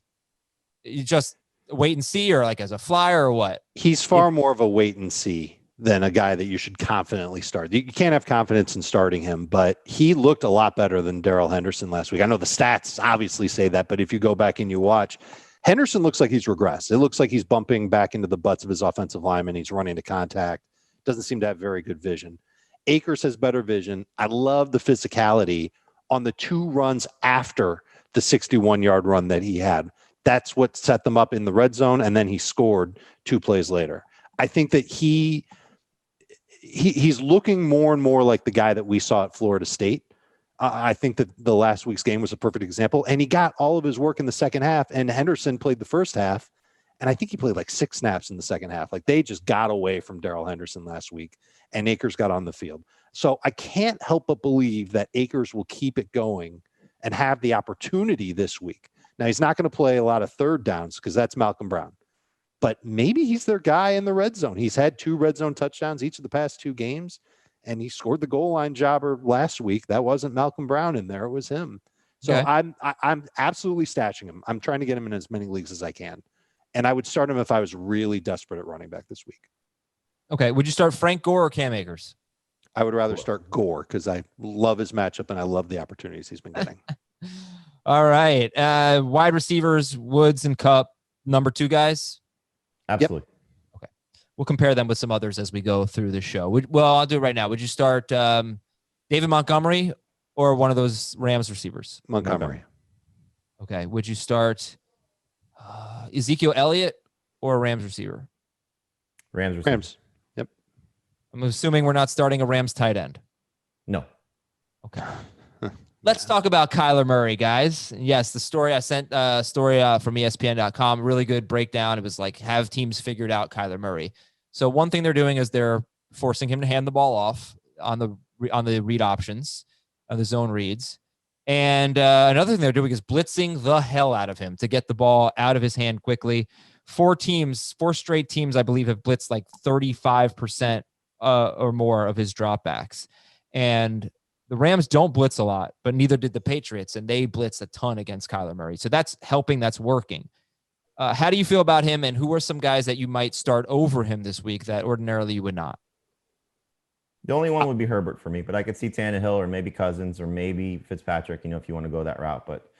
just wait and see, or like as a flyer, or what?
He's far more of a wait and see than a guy that you should confidently start. You can't have confidence in starting him, but he looked a lot better than Darrell Henderson last week. I know the stats obviously say that, but if you go back and you watch, Henderson looks like he's regressed. It looks like he's bumping back into the butts of his offensive linemen. He's running to contact. Doesn't seem to have very good vision. Akers has better vision. I love the physicality on the 2 runs after the 61-yard run that he had. That's what set them up in the red zone, and then he scored 2 plays later. I think that he's looking more and more like the guy that we saw at Florida State. I think that the last week's game was a perfect example, and he got all of his work in the second half, and Henderson played the first half, and I think he played like 6 snaps in the second half. Like they just got away from Darrell Henderson last week, and Akers got on the field. So I can't help but believe that Akers will keep it going and have the opportunity this week. Now, he's not going to play a lot of third downs because that's Malcolm Brown. But maybe he's their guy in the red zone. He's had 2 red zone touchdowns each of the past 2 games, and he scored the goal line jobber last week. That wasn't Malcolm Brown in there. It was him. So okay. I'm absolutely stashing him. I'm trying to get him in as many leagues as I can. And I would start him if I was really desperate at running back this week.
Okay. Would you start Frank Gore or Cam Akers?
I would rather start Gore because I love his matchup and I love the opportunities he's been getting.
All right. Wide receivers, Woods and Kupp, number 2 guys?
Absolutely.
Yep. Okay. We'll compare them with some others as we go through the show. I'll do it right now. Would you start David Montgomery or one of those Rams receivers?
Montgomery.
Okay. Would you start Ezekiel Elliott or a Rams receiver?
Rams receiver.
Rams. Yep.
I'm assuming we're not starting a Rams tight end.
No.
Okay. Let's talk about Kyler Murray, guys. Yes, the story I sent, story from ESPN.com, really good breakdown. It was like, have teams figured out Kyler Murray? So one thing they're doing is they're forcing him to hand the ball off on the read options, on the zone reads. And another thing they're doing is blitzing the hell out of him to get the ball out of his hand quickly. Four straight teams, I believe, have blitzed like 35% or more of his dropbacks. And the Rams don't blitz a lot, but neither did the Patriots, and they blitzed a ton against Kyler Murray. So that's helping. That's working. How do you feel about him, and who are some guys that you might start over him this week that ordinarily you would not?
The only one would be Herbert for me, but I could see Tannehill or maybe Cousins or maybe Fitzpatrick, if you want to go that route. But,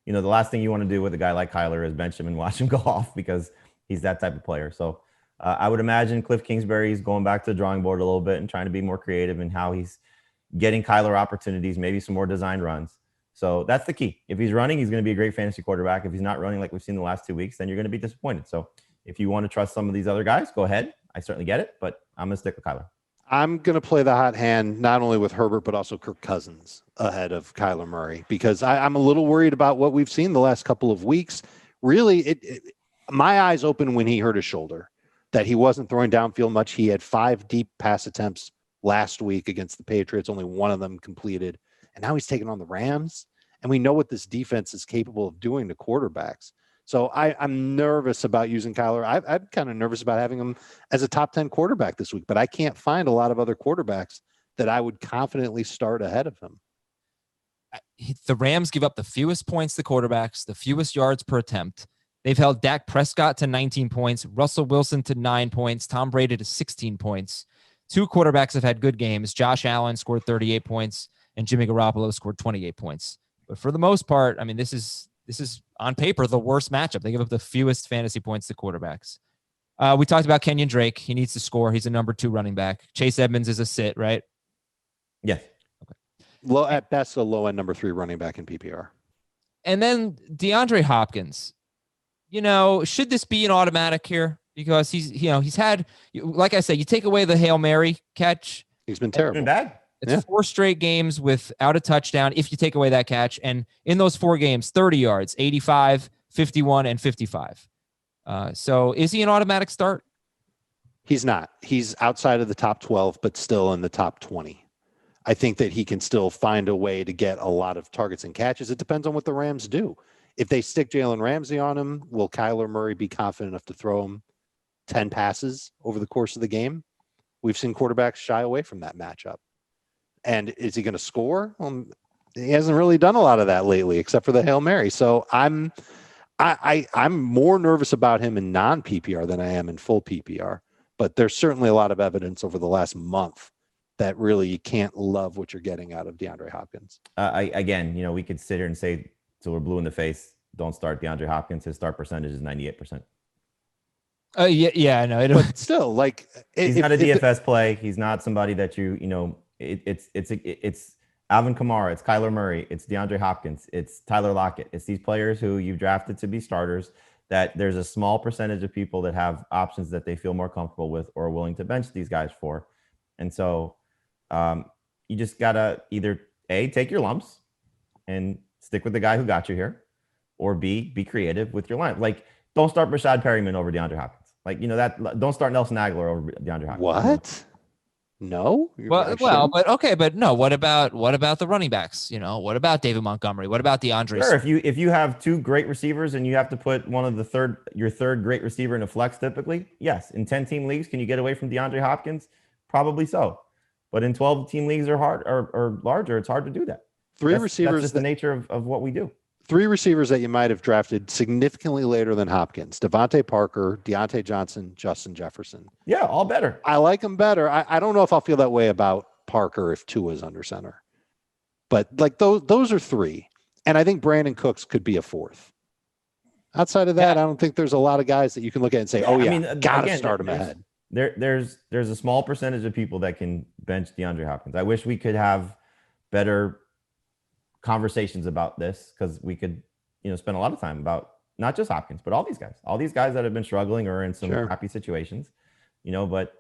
the last thing you want to do with a guy like Kyler is bench him and watch him go off because he's that type of player. So I would imagine Cliff Kingsbury's going back to the drawing board a little bit and trying to be more creative in how he's getting Kyler opportunities, maybe some more design runs. So that's the key. If he's running, he's going to be a great fantasy quarterback. If he's not running like we've seen the last 2 weeks, then you're going to be disappointed. So if you want to trust some of these other guys, go ahead. I certainly get it, but I'm going to stick with Kyler.
I'm going to play the hot hand, not only with Herbert, but also Kirk Cousins ahead of Kyler Murray, because I'm a little worried about what we've seen the last couple of weeks. Really, my eyes opened when he hurt his shoulder, that he wasn't throwing downfield much. He had 5 deep pass attempts last week against the Patriots, only one of them completed. And now he's taking on the Rams. And we know what this defense is capable of doing to quarterbacks. So I'm nervous about using Kyler. I'm kind of nervous about having him as a top 10 quarterback this week, but I can't find a lot of other quarterbacks that I would confidently start ahead of him.
The Rams give up the fewest points to quarterbacks, the fewest yards per attempt. They've held Dak Prescott to 19 points, Russell Wilson to 9 points, Tom Brady to 16 points. 2 quarterbacks have had good games. Josh Allen scored 38 points, and Jimmy Garoppolo scored 28 points. But for the most part, I mean, this is on paper the worst matchup. They give up the fewest fantasy points to quarterbacks. We talked about Kenyan Drake. He needs to score. He's a number 2 running back. Chase Edmonds is a sit, right?
Yes.
Low at best, a low end number 3 running back in PPR.
And then DeAndre Hopkins. Should this be an automatic here? Because he's had, like I said, you take away the Hail Mary catch.
He's been terrible.
Been bad.
It's 4 straight games without a touchdown if you take away that catch. And in those 4 games, 30 yards, 85, 51, and 55. So is he an automatic start?
He's not. He's outside of the top 12, but still in the top 20. I think that he can still find a way to get a lot of targets and catches. It depends on what the Rams do. If they stick Jalen Ramsey on him, will Kyler Murray be confident enough to throw him 10 passes over the course of the game? We've seen quarterbacks shy away from that matchup. And is he going to score? He hasn't really done a lot of that lately, except for the Hail Mary. So I'm more nervous about him in non-PPR than I am in full PPR. But there's certainly a lot of evidence over the last month that really you can't love what you're getting out of DeAndre Hopkins.
Again, we could sit here and say till we're blue in the face, don't start DeAndre Hopkins. His start percentage is 98%.
Yeah, I know.
But still,
he's not a DFS play. He's not somebody that it's Alvin Kamara, it's Kyler Murray, it's DeAndre Hopkins, it's Tyler Lockett. It's these players who you've drafted to be starters that there's a small percentage of people that have options that they feel more comfortable with or are willing to bench these guys for. And so you just got to either A, take your lumps and stick with the guy who got you here, or B, be creative with your line. Like, don't start Rashad Perryman over DeAndre Hopkins. Don't start Nelson Aguilar over DeAndre Hopkins.
What? No.
But no. What about the running backs? What about David Montgomery? What about DeAndre?
Sure. If you have 2 great receivers and you have to put one of your third great receiver in a flex, typically, yes. In 10-team leagues, can you get away from DeAndre Hopkins? Probably so. But in 12-team leagues or larger, it's hard to do that. That's just the nature of what we do.
3 receivers that you might have drafted significantly later than Hopkins: Devontae Parker, Deontay Johnson, Justin Jefferson.
Yeah, all better.
I like them better. I don't know if I'll feel that way about Parker if Tua is under center. But those are 3. And I think Brandon Cooks could be a 4th. Outside of that, I don't think there's a lot of guys that you can look at and say, gotta start him ahead.
There's a small percentage of people that can bench DeAndre Hopkins. I wish we could have better conversations about this, because we could spend a lot of time about not just Hopkins but all these guys that have been struggling or in some happy situations, but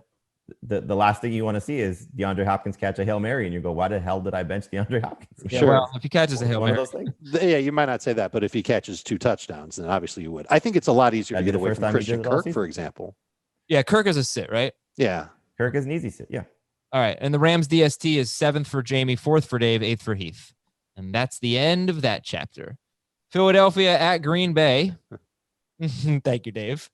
the last thing you want to see is DeAndre Hopkins catch a Hail Mary and you go, why the hell did I bench DeAndre Hopkins?
Sure. Well, if he catches a Hail Mary,
yeah, you might not say that, but if he catches 2 touchdowns, then obviously you would. I think it's a lot easier to get away from Christian Kirk, for example.
Yeah, Kirk is a sit, right?
Yeah,
Kirk is an easy sit. Yeah.
All right, and the Rams DST is 7th for Jamie, 4th for Dave, 8th for Heath. And that's the end of that chapter. Philadelphia at Green Bay. Thank you, Dave.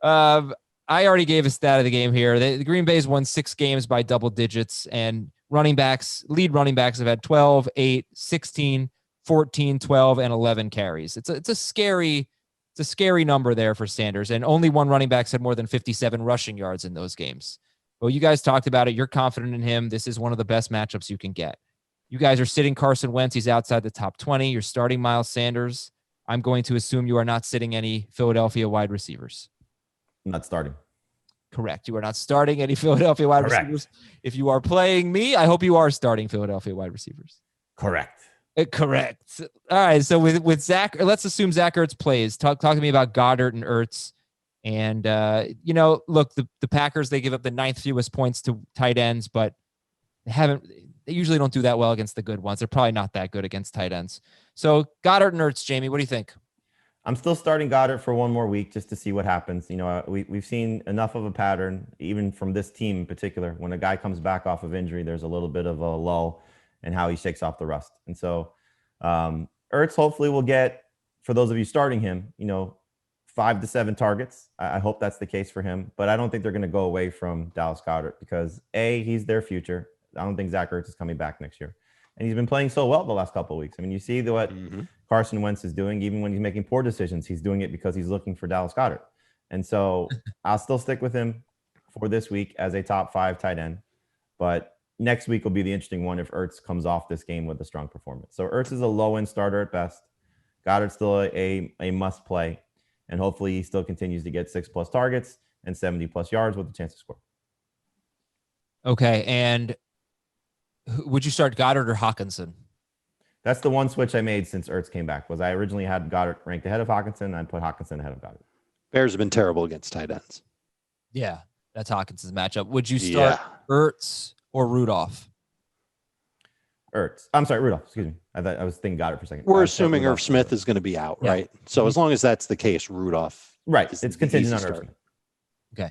I already gave a stat of the game here. The Green Bay's won 6 games by double digits, and lead running backs have had 12, 8, 16, 14, 12, and 11 carries. It's a scary number there for Sanders, and only one running back had more than 57 rushing yards in those games. Well, you guys talked about it. You're confident in him. This is one of the best matchups you can get. You guys are sitting Carson Wentz. He's outside the top 20. You're starting Miles Sanders. I'm going to assume you are not sitting any Philadelphia wide receivers.
I'm not starting.
Correct. You are not starting any Philadelphia wide receivers. If you are playing me, I hope you are starting Philadelphia wide receivers.
Correct.
Correct. All right. So with Zach, let's assume Zach Ertz plays. Talk to me about Goddard and Ertz. And, look, the Packers, they give up the 9th fewest points to tight ends, but they usually don't do that well against the good ones. They're probably not that good against tight ends. So Goddard and Ertz, Jamie, what do you think?
I'm still starting Goddard for one more week just to see what happens. We've seen enough of a pattern, even from this team in particular. When a guy comes back off of injury, there's a little bit of a lull in how he shakes off the rust. And so Ertz hopefully will get, for those of you starting him, 5 to 7 targets. I hope that's the case for him, but I don't think they're going to go away from Dallas Goedert because he's their future. I don't think Zach Ertz is coming back next year. And he's been playing so well the last couple of weeks. I mean, you see what Carson Wentz is doing. Even when he's making poor decisions, he's doing it because he's looking for Dallas Goedert. And so I'll still stick with him for this week as a top 5 tight end. But next week will be the interesting one if Ertz comes off this game with a strong performance. So Ertz is a low-end starter at best. Goddard's still a must play. And hopefully he still continues to get 6+ targets and 70+ yards with a chance to score.
Okay. And would you start Goddard or Hawkinson?
That's the one switch I made since Ertz came back. Was I originally had Goddard ranked ahead of Hawkinson. I put Hawkinson ahead of Goddard.
Bears have been terrible against tight ends.
Yeah, that's Hawkinson's matchup. Would you start Ertz or Rudolph?
Rudolph. Excuse me. I was thinking Goddard for a second.
We're assuming Irv Smith is going to be out, right? So as long as that's the case, Rudolph.
Right. It's contingent on Irv Smith.
Okay.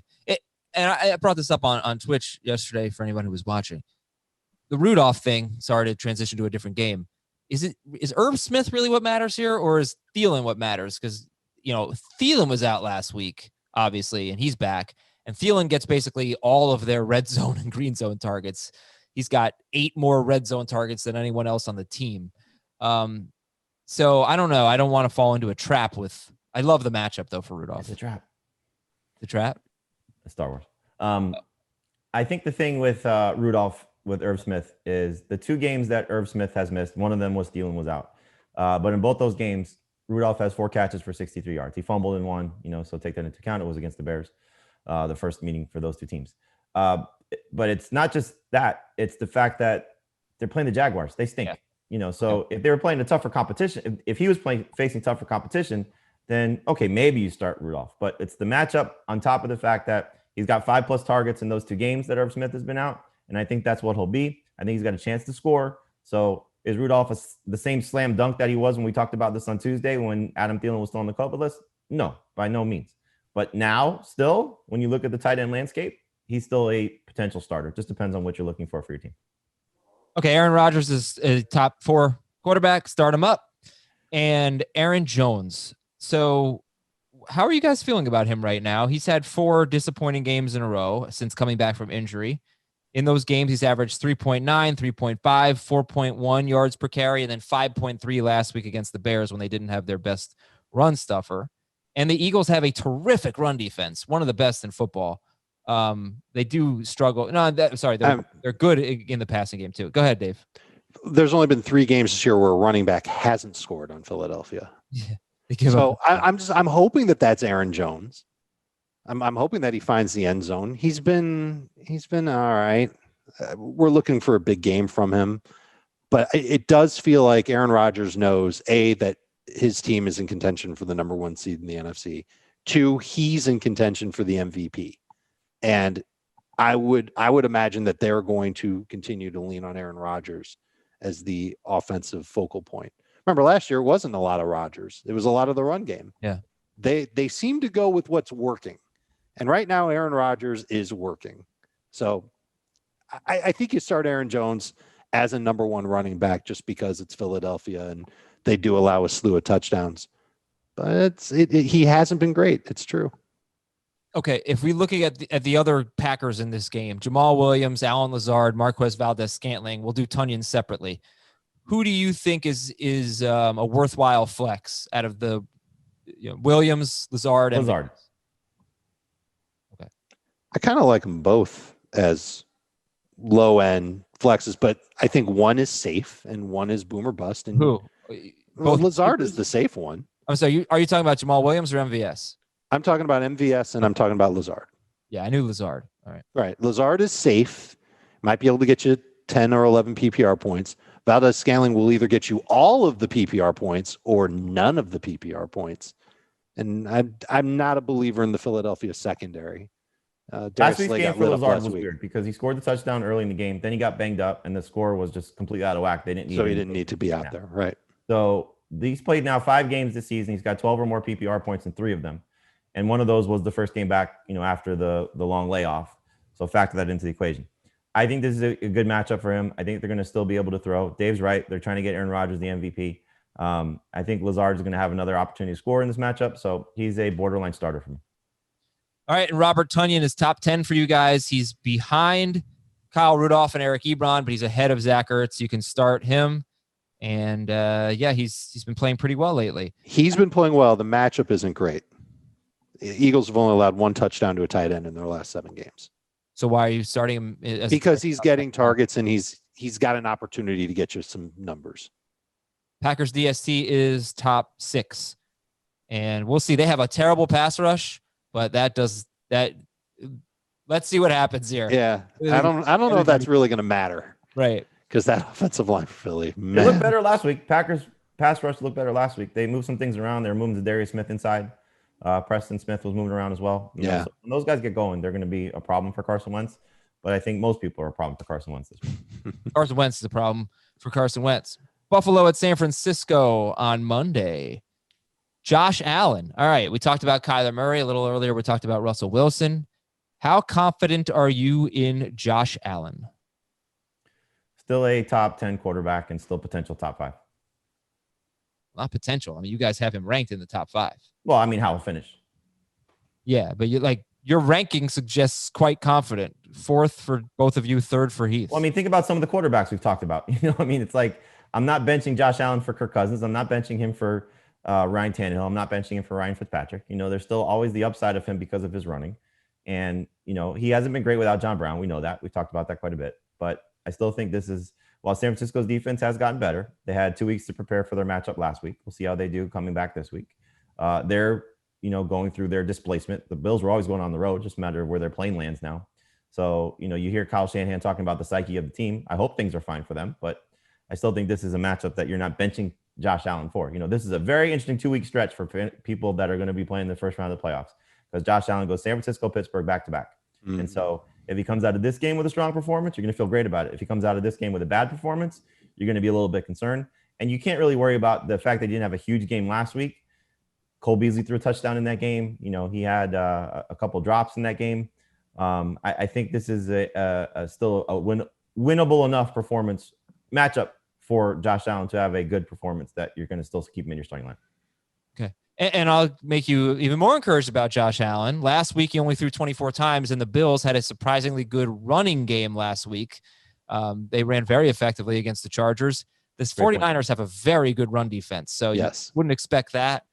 And I brought this up on Twitch yesterday for anyone who was watching. The Rudolph thing, sorry to transition to a different game. Is Irv Smith really what matters here, or is Thielen what matters? Because, Thielen was out last week, obviously, and he's back. And Thielen gets basically all of their red zone and green zone targets. He's got 8 more red zone targets than anyone else on the team. So I don't know. I don't want to fall into a trap with. I love the matchup though for Rudolph.
It's a trap.
The trap.
Star Wars. I think the thing with Rudolph with Irv Smith is the 2 games that Irv Smith has missed. One of them was Thielen was out, but in both those games, Rudolph has 4 catches for 63 yards. He fumbled in one. So take that into account. It was against the Bears, the first meeting for those 2 teams. But it's not just that. It's the fact that they're playing the Jaguars. They stink. So if they were playing a tougher competition, if he was facing tougher competition, then okay, maybe you start Rudolph. But it's the matchup on top of the fact that he's got 5+ targets in those 2 games that Irv Smith has been out. And I think that's what he'll be. I think he's got a chance to score. So is Rudolph the same slam dunk that he was when we talked about this on Tuesday when Adam Thielen was still on the COVID list? No, by no means. But now, still, when you look at the tight end landscape, he's still a potential starter. Just depends on what you're looking for your team.
Okay, Aaron Rodgers is a top 4 quarterback. Start him up. And Aaron Jones. So how are you guys feeling about him right now? He's had 4 disappointing games in a row since coming back from injury. In those games, he's averaged 3.9, 3.5, 4.1 yards per carry, and then 5.3 last week against the Bears when they didn't have their best run stuffer. And the Eagles have a terrific run defense, one of the best in football. They do struggle. They're good in the passing game too. Go ahead, Dave.
There's only been 3 games this year where a running back hasn't scored on Philadelphia.
Yeah,
so I'm hoping that's Aaron Jones. I'm hoping that he finds the end zone. He's been all right. We're looking for a big game from him, but it does feel like Aaron Rodgers knows that his team is in contention for the number 1 seed in the NFC. 2, he's in contention for the MVP, and I would imagine that they're going to continue to lean on Aaron Rodgers as the offensive focal point. Remember last year it wasn't a lot of Rodgers; it was a lot of the run game.
Yeah,
they seem to go with what's working. And right now, Aaron Rodgers is working. So I think you start Aaron Jones. as a number one running back just because it's Philadelphia and they do allow a slew of touchdowns. But he hasn't been great. It's true.
Okay, if we're looking at the other Packers in this game, Jamal Williams, Allen Lazard, Marquez Valdez-Scantling, we'll do Tunian separately. Who do you think is a worthwhile flex out of the Williams, Lazard, and
Lazard?
Okay,
I kind of like them both as low end flexes, but I think one is safe and one is boom or bust. And
who?
Both Lazard is the safe one.
I'm sorry. Are you talking about Jamal Williams or MVS?
I'm talking about MVS and I'm talking about Lazard.
Yeah, I knew Lazard. All right.
Right. Lazard is safe. Might be able to get you 10 or 11 PPR points. Valdez-Scantling will either get you all of the PPR points or none of the PPR points. And I'm not a believer in the Philadelphia secondary.
Last week's game for Lazard was weird because he scored the touchdown early in the game. Then he got banged up and the score was just completely out of whack. They didn't need
so he didn't need to be out there. Right.
So he's played now 5 games this season. He's got 12 or more PPR points in 3 of them. And one of those was the first game back, after the long layoff. So factor that into the equation. I think this is a good matchup for him. I think they're going to still be able to throw. Dave's right. They're trying to get Aaron Rodgers the MVP. I think Lazard is going to have another opportunity to score in this matchup. So he's a borderline starter for me.
All right. And Robert Tunian is top 10 for you guys. He's behind Kyle Rudolph and Eric Ebron, but he's ahead of Zach Ertz. You can start him. And he's been playing pretty well lately.
He's been playing well. The matchup isn't great. The Eagles have only allowed 1 touchdown to a tight end in their last 7 games.
So why are you starting him?
Because he's getting targets and he's got an opportunity to get you some numbers.
Packers DST is top 6. And we'll see. They have a terrible pass rush, but let's see what happens here.
Yeah. I don't know if that's really going to matter.
Right.
Because that offensive line for Philly,
man. They looked better last week. Packers pass rush looked better last week. They moved some things around. They were moving Darius Smith inside. Preston Smith was moving around as well. So when those guys get going, they're going to be a problem for Carson Wentz. But I think most people are a problem for Carson Wentz this week.
Carson Wentz is a problem for Carson Wentz. Buffalo at San Francisco on Monday. Josh Allen. All right, we talked about Kyler Murray a little earlier. We talked about Russell Wilson. How confident are you in Josh Allen?
Still a top 10 quarterback and still potential top 5.
Not potential. I mean, you guys have him ranked in the top 5.
Well, I mean, how he'll finish.
Yeah, but your ranking suggests quite confident. 4th for both of you, 3rd for Heath.
Well, I mean, think about some of the quarterbacks we've talked about. It's like I'm not benching Josh Allen for Kirk Cousins. I'm not benching him for Ryan Tannehill. I'm not benching him for Ryan Fitzpatrick. There's still always the upside of him because of his running. And, he hasn't been great without John Brown. We know that. We've talked about that quite a bit. But I still think this is, while San Francisco's defense has gotten better, they had 2 weeks to prepare for their matchup last week. We'll see how they do coming back this week. They're, going through their displacement. The Bills were always going on the road, just a matter of where their plane lands now. So, you hear Kyle Shanahan talking about the psyche of the team. I hope things are fine for them, but I still think this is a matchup that you're not benching Josh Allen for. This is a very interesting 2-week stretch for people that are going to be playing the first round of the playoffs because Josh Allen goes San Francisco, Pittsburgh back-to-back. Mm-hmm. And so if he comes out of this game with a strong performance, you're going to feel great about it. If he comes out of this game with a bad performance, you're going to be a little bit concerned. And you can't really worry about the fact that he didn't have a huge game last week. Cole Beasley threw a touchdown in that game. He had a couple drops in that game. I think this is still a winnable enough performance matchup for Josh Allen to have a good performance that you're going to still keep him in your starting line.
Okay. And I'll make you even more encouraged about Josh Allen. Last week, he only threw 24 times, and the Bills had a surprisingly good running game last week. They ran very effectively against the Chargers. The 49ers have a very good run defense, so you wouldn't expect that.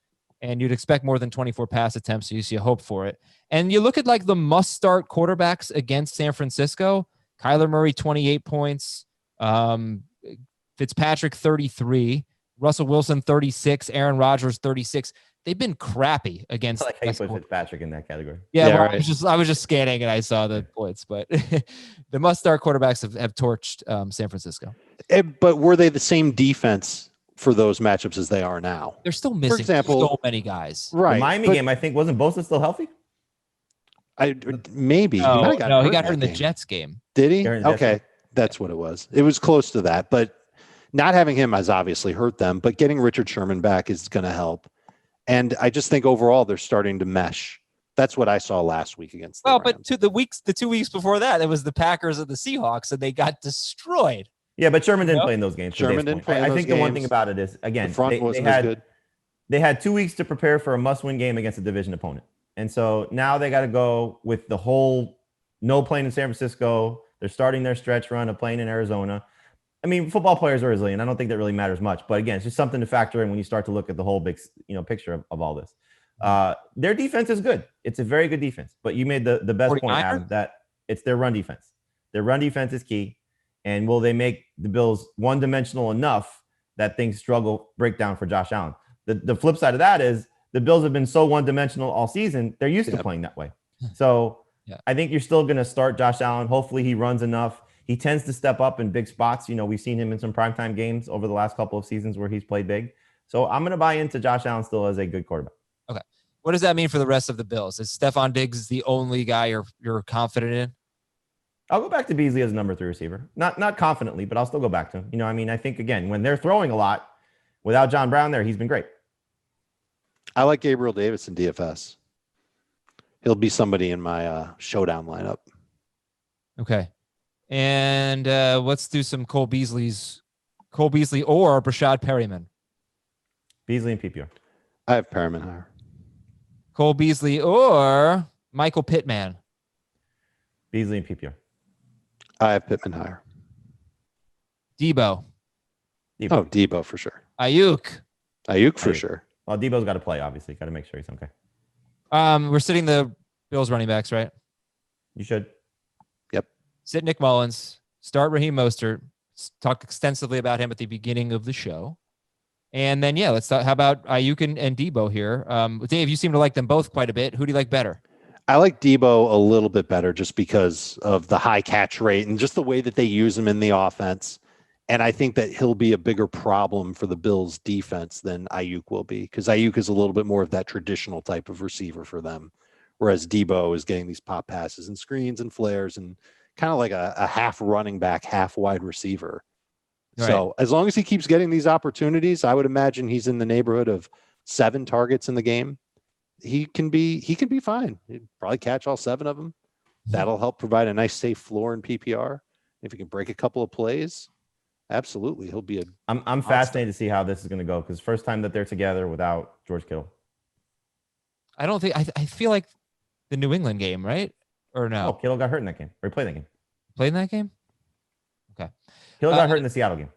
And you'd expect more than 24 pass attempts, so you hope for it. And you look at the must-start quarterbacks against San Francisco. Kyler Murray, 28 points. Fitzpatrick, 33. Russell Wilson, 36. Aaron Rodgers, 36. They've been crappy against.
I like how you put Fitzpatrick in that category.
Yeah, well, right. I was just scanning and I saw the points, but the must-start quarterbacks have torched San Francisco.
But were they the same defense for those matchups as they are now?
They're still missing, for example, so many guys.
Right.
The Miami game, I think, wasn't Bosa still healthy?
Maybe.
No, he got hurt in the Jets game.
Did he? Okay, that's what it was. It was close to that, but not having him has obviously hurt them, but getting Richard Sherman back is going to help. And I just think overall they're starting to mesh. That's what I saw last week against the Rams.
But the 2 weeks before that, it was the Packers and the Seahawks, and they got destroyed.
Yeah, but Sherman didn't play in those games.
Sherman didn't play in
I
those
think
games.
the one thing about it is, again,
The front wasn't as good.
they had 2 weeks to prepare for a must-win game against a division opponent. And so now they got to go with the whole no playing in San Francisco. They're starting their stretch run of playing in Arizona. I mean, football players are resilient. I don't think that really matters much. But again, it's just something to factor in when you start to look at the whole big, picture of all this. Their defense is good. It's a very good defense. But you made the best
49er?
point, Adam, that it's their run defense. Their run defense is key. And will they make the Bills one-dimensional enough that things break down for Josh Allen? The flip side of that is the Bills have been so one-dimensional all season, they're used to playing that way. So I think you're still going to start Josh Allen. Hopefully he runs enough. He tends to step up in big spots. We've seen him in some primetime games over the last couple of seasons where he's played big. So I'm going to buy into Josh Allen still as a good quarterback.
Okay. What does that mean for the rest of the Bills? Is Stephon Diggs the only guy you're confident in?
I'll go back to Beasley as a number 3 receiver. Not confidently, but I'll still go back to him. I think, again, when they're throwing a lot, without John Brown there, he's been great.
I like Gabriel Davis in DFS. He'll be somebody in my showdown lineup.
Okay. And let's do some Cole Beasley or Brashad Perryman.
Beasley and PPR.
I have Perryman higher.
Cole Beasley or Michael Pittman.
Beasley and PPR.
I have Pittman higher.
Debo.
Oh, Debo for sure.
Ayuk
for sure.
Well, Debo's got to play, obviously. Got to make sure he's okay.
We're sitting the Bills running backs, right?
You should.
Yep. Sit Nick Mullins. Start Raheem Mostert. Talked extensively about him at the beginning of the show. And then, let's talk. How about Ayuk and Debo here? Dave, you seem to like them both quite a bit. Who do you like better?
I like Debo a little bit better just because of the high catch rate and just the way that they use him in the offense. And I think that he'll be a bigger problem for the Bills defense than Ayuk will be, because Ayuk is a little bit more of that traditional type of receiver for them. Whereas Debo is getting these pop passes and screens and flares and kind of like a half running back, half wide receiver. Right. So as long as he keeps getting these opportunities, I would imagine he's in the neighborhood of 7 targets in the game. He can be fine. He'd probably catch all 7 of them. That'll help provide a nice safe floor in PPR. If he can break a couple of plays, absolutely, he'll be a.
I'm fascinated to see how this is going to go, because first time that they're together without George Kittle.
I don't think I feel like the New England game, right? Or no?
Oh, Kittle got hurt in that game. Or he played that game.
Played in that game? Okay.
Kittle got hurt in the Seattle game.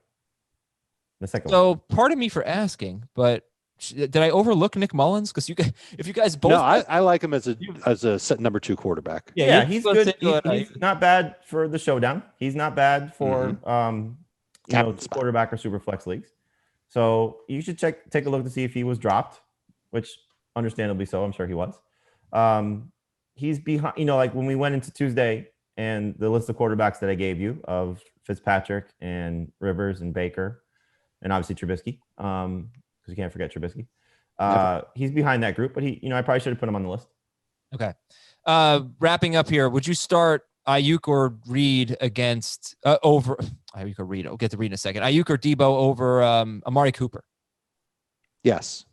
The second one.
So pardon me for asking, but did I overlook Nick Mullins? Because if you guys both,
no, I like him as a set number 2 quarterback.
Yeah, he's good. He's not bad for the showdown. He's not bad for quarterback or super flex leagues. So you should take a look to see if he was dropped, which understandably so. I'm sure he was. He's behind. Like when we went into Tuesday and the list of quarterbacks that I gave you of Fitzpatrick and Rivers and Baker, and obviously Trubisky. You can't forget Trubisky. He's behind that group, but I probably should have put him on the list.
Okay. Wrapping up here, would you start Ayuk or Reed against over Ayuk or Reed? I'll get to Reed in a second. Ayuk or Debo over Amari Cooper?
Yes.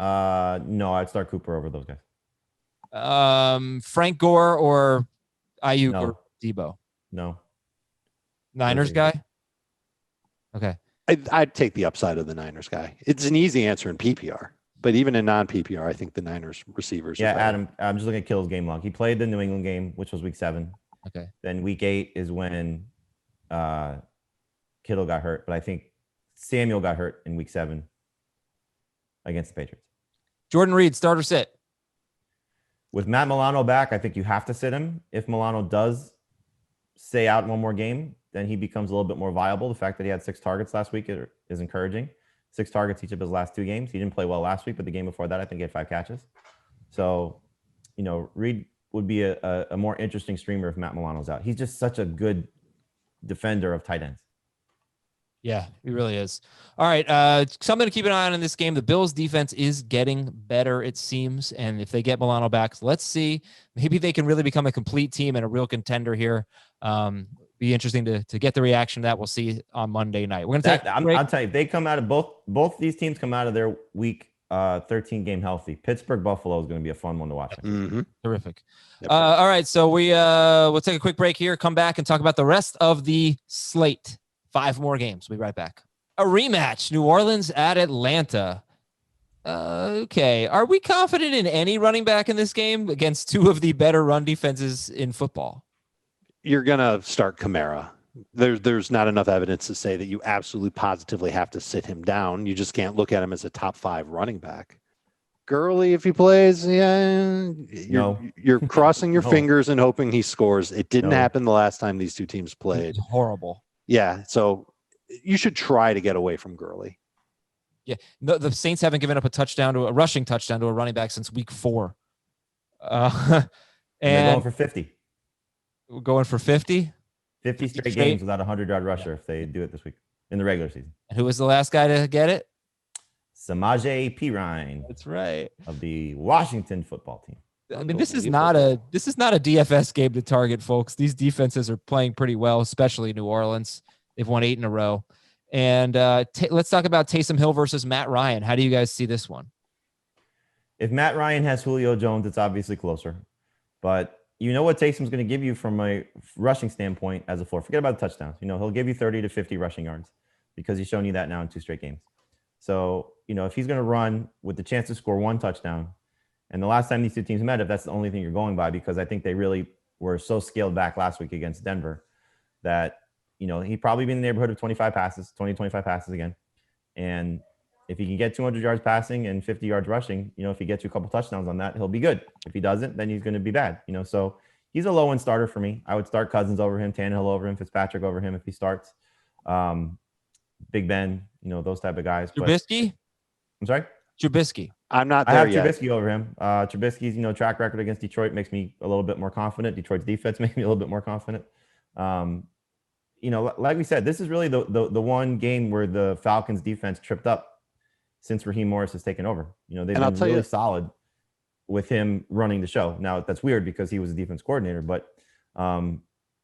No, I'd start Cooper over those guys.
Frank Gore or Ayuk or Debo?
No.
Niners guy? Okay.
I'd take the upside of the Niners guy. It's an easy answer in PPR, but even in non-PPR, I think the Niners receivers.
Yeah, Adam, I'm just looking at Kittle's game log. He played the New England game, which was week 7.
Okay.
Then week 8 is when Kittle got hurt, but I think Samuel got hurt in week 7 against the Patriots.
Jordan Reed, start or sit?
With Matt Milano back, I think you have to sit him. If Milano does stay out one more game, then he becomes a little bit more viable. The fact that he had 6 targets last week is encouraging. 6 targets each of his last 2 games. He didn't play well last week, but the game before that, I think he had 5 catches. So, Reed would be a more interesting streamer if Matt Milano's out. He's just such a good defender of tight ends.
Yeah, he really is. All right, something to keep an eye on in this game. The Bills' defense is getting better, it seems, and if they get Milano back, let's see. Maybe they can really become a complete team and a real contender here. Be interesting to get the reaction to that. We'll see on Monday night. We're gonna take.
I'll tell you, if they come out of both these teams come out of their week 13 game healthy. Pittsburgh Buffalo is going to be a fun one to watch.
Mm-hmm.
Terrific. Yep. All right, so we'll take a quick break here. Come back and talk about the rest of the slate. 5 more games. We'll be right back. A rematch, New Orleans at Atlanta. Okay. Are we confident in any running back in this game against 2 of the better run defenses in football?
You're going to start Kamara. There's not enough evidence to say that you absolutely positively have to sit him down. You just can't look at him as a top 5 running back. Gurley, if he plays, you're crossing your fingers and hoping he scores. It didn't happen the last time these 2 teams played.
Horrible.
Yeah, so you should try to get away from Gurley.
Yeah, no, the Saints haven't given up a rushing touchdown to a running back since week 4.
And they're going for 50.
We're going for 50?
50 straight games without a 100-yard rusher if they do it this week in the regular season.
And who was the last guy to get it?
Samaje Perine.
That's right.
Of the Washington football team.
I mean, this is not a DFS game to target, folks. These defenses are playing pretty well, especially New Orleans. They've won 8 in a row. And let's talk about Taysom Hill versus Matt Ryan. How do you guys see this one?
If Matt Ryan has Julio Jones, it's obviously closer. But you know what Taysom's going to give you from a rushing standpoint as a floor. Forget about the touchdowns. He'll give you 30 to 50 rushing yards because he's shown you that now in 2 straight games. So, if he's going to run with the chance to score 1 touchdown, and the last time these 2 teams met, if that's the only thing you're going by, because I think they really were so scaled back last week against Denver that, he'd probably be in the neighborhood of 25 passes again. And if he can get 200 yards passing and 50 yards rushing, if he gets you a couple touchdowns on that, he'll be good. If he doesn't, then he's going to be bad. So he's a low-end starter for me. I would start Cousins over him, Tannehill over him, Fitzpatrick over him if he starts. Big Ben, those type of guys.
Trubisky?
I'm sorry?
Trubisky.
I'm not there yet.
I have Trubisky over him. Trubisky's, track record against Detroit makes me a little bit more confident. Detroit's defense makes me a little bit more confident. Like we said, this is really the one game where the Falcons defense tripped up since Raheem Morris has taken over. They've been really solid with him running the show. Now, that's weird because he was a defense coordinator, but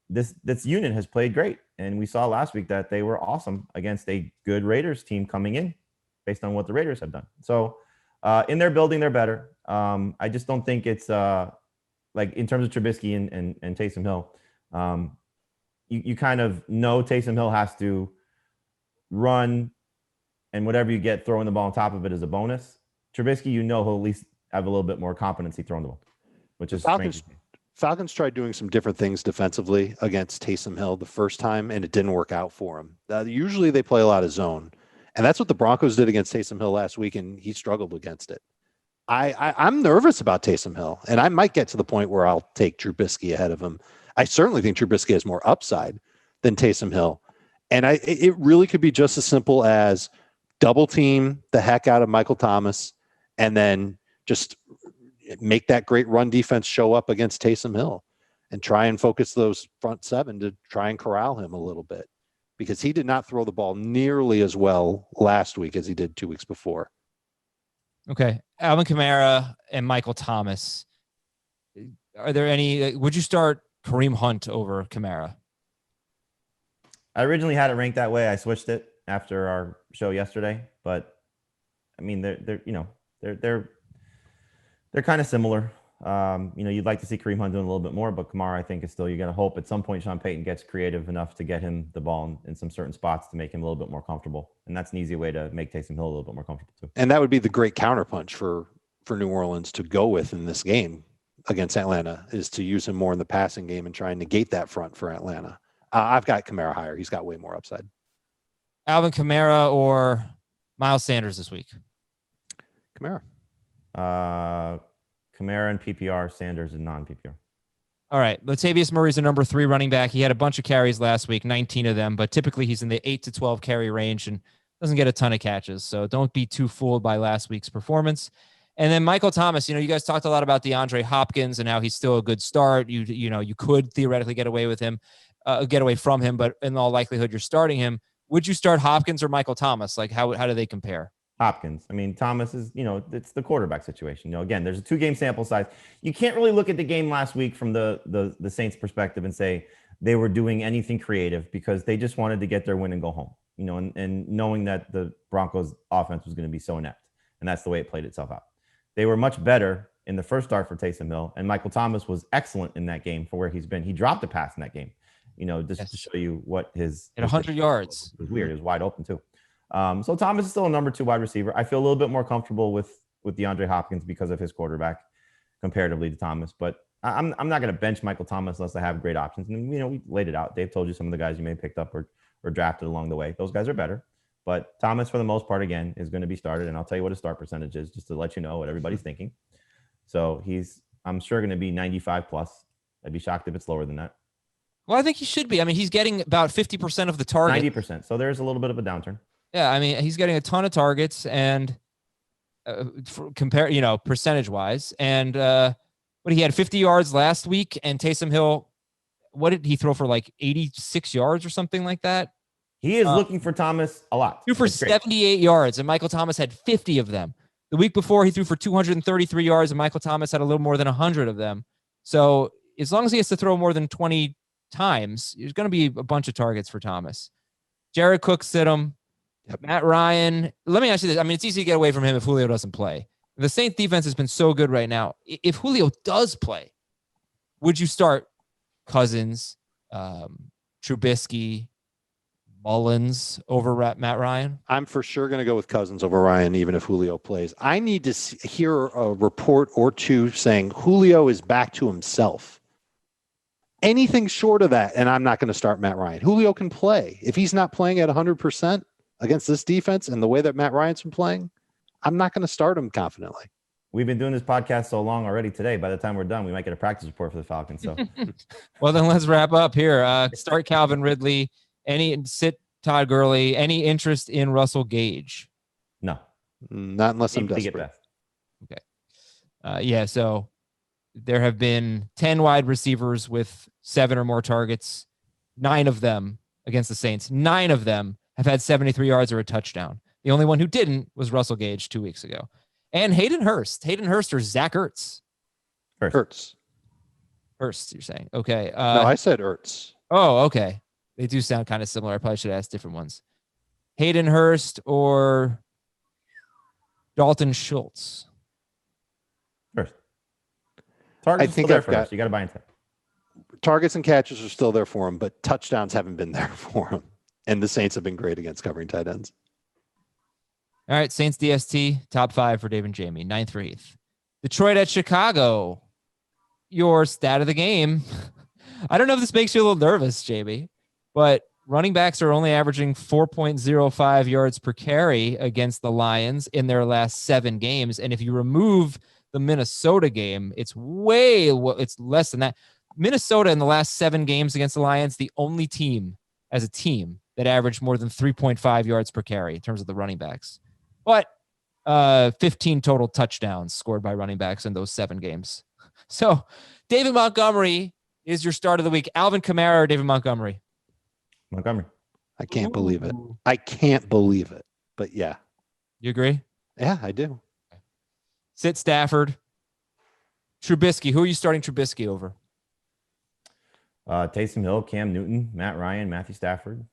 this unit has played great. And we saw last week that they were awesome against a good Raiders team coming in based on what the Raiders have done. So in their building, they're better. I just don't think it's like in terms of Trubisky and Taysom Hill, you kind of know Taysom Hill has to run, and whatever you get throwing the ball on top of it is a bonus. Trubisky, he'll at least have a little bit more competency throwing the ball, which is strange.
Falcons tried doing some different things defensively against Taysom Hill the first time, and it didn't work out for him. Usually they play a lot of zone, and that's what the Broncos did against Taysom Hill last week, and he struggled against it. I'm nervous about Taysom Hill, and I might get to the point where I'll take Trubisky ahead of him. I certainly think Trubisky has more upside than Taysom Hill, and it really could be just as simple as double team the heck out of Michael Thomas, and then just make that great run defense show up against Taysom Hill and try and focus those front 7 to try and corral him a little bit, because he did not throw the ball nearly as well last week as he did 2 weeks before.
Okay. Alvin Kamara and Michael Thomas. Are there any, would you start Kareem Hunt over Kamara?
I originally had it ranked that way. I switched it after our show yesterday, but I mean, they're kind of similar. You'd like to see Kareem Hunt doing a little bit more, but Kamara, I think, is still, you're going to hope at some point Sean Payton gets creative enough to get him the ball in some certain spots to make him a little bit more comfortable. And that's an easy way to make Taysom Hill a little bit more comfortable too.
And that would be the great counterpunch for New Orleans to go with in this game against Atlanta, is to use him more in the passing game and try and negate that front for Atlanta. I've got Kamara higher. He's got way more upside.
Alvin Kamara or Miles Sanders this week?
Kamara.
Kamara and PPR, Sanders and non-PPR.
All right. Latavius Murray's a number 3 running back. He had a bunch of carries last week, 19 of them, but typically he's in the 8 to 12 carry range and doesn't get a ton of catches. So don't be too fooled by last week's performance. And then Michael Thomas, you guys talked a lot about DeAndre Hopkins and how he's still a good start. You could theoretically get away from him, but in all likelihood, you're starting him. Would you start Hopkins or Michael Thomas? Like how do they compare?
Hopkins. I mean, Thomas is, it's the quarterback situation. Again, there's a 2-game sample size. You can't really look at the game last week from the Saints perspective and say they were doing anything creative, because they just wanted to get their win and go home, and knowing that the Broncos offense was going to be so inept, and that's the way it played itself out. They were much better in the first start for Taysom Hill, and Michael Thomas was excellent in that game for where he's been. He dropped a pass in that game. just to show you what his
at 100 yards.
It was weird. It was wide open too. So Thomas is still a number 2 wide receiver. I feel a little bit more comfortable with DeAndre Hopkins because of his quarterback comparatively to Thomas, but I'm not going to bench Michael Thomas unless I have great options. And we laid it out. Dave told you some of the guys you may have picked up or drafted along the way. Those guys are better, but Thomas for the most part again is going to be started. And I'll tell you what his start percentage is just to let you know what everybody's thinking. So I'm sure going to be 95 plus. I'd be shocked if it's lower than that.
Well, I think he should be. I mean, he's getting about 50% of the target.
90%. So there's a little bit of a downturn.
Yeah, I mean, he's getting a ton of targets and percentage wise. And he had 50 yards last week, and Taysom Hill, what did he throw for, like 86 yards or something like that?
He is looking for Thomas a lot.
Threw for 78 yards, and Michael Thomas had 50 of them. The week before, he threw for 233 yards, and Michael Thomas had a little more than 100 of them. So as long as he has to throw more than 20 times, there's going to be a bunch of targets for Thomas. Jared Cook sit him. Yep. Matt Ryan. Let me ask you this. I mean, it's easy to get away from him if Julio doesn't play. The Saints defense has been so good right now. If Julio does play, would you start Cousins, Trubisky, Mullins over Matt Ryan?
I'm for sure going to go with Cousins over Ryan, even if Julio plays. I need to hear a report or two saying Julio is back to himself. Anything short of that, and I'm not going to start Matt Ryan. Julio can play. If he's not playing at 100% against this defense and the way that Matt Ryan's been playing, I'm not going to start him confidently.
We've been doing this podcast so long already today. By the time we're done, we might get a practice report for the Falcons. So,
well, then let's wrap up here. Start Calvin Ridley. Sit Todd Gurley. Any interest in Russell Gage?
No,
not unless I'm desperate.
Okay. So there have been 10 wide receivers with 7 or more targets. 9 of them against the Saints. 9 of them have had 73 yards or a touchdown. The only one who didn't was Russell Gage 2 weeks ago. And Hayden Hurst or Zach Ertz?
Ertz,
you're saying. Okay.
No, I said Ertz.
Oh, okay. They do sound kind of similar. I probably should ask different ones. Hayden Hurst or Dalton Schultz?
Hurst. Targets still there for us. You got to buy into it.
Targets and catches are still there for him, but touchdowns haven't been there for him. And the Saints have been great against covering tight ends.
All right, Saints DST, top 5 for Dave and Jamie, 9th for 8th. Detroit at Chicago, your stat of the game. I don't know if this makes you a little nervous, Jamie, but running backs are only averaging 4.05 yards per carry against the Lions in their last 7 games. And if you remove the Minnesota game, it's less than that. Minnesota in the last 7 games against the Lions, the only team as a team that averaged more than 3.5 yards per carry in terms of the running backs. But 15 total touchdowns scored by running backs in those 7 games. So David Montgomery is your start of the week. Alvin Kamara or David Montgomery?
Montgomery.
I can't believe it. I can't believe it. But yeah.
You agree?
Yeah, I do.
Sit Stafford. Trubisky. Who are you starting Trubisky over?
Taysom Hill, Cam Newton, Matt Ryan, Matthew Stafford.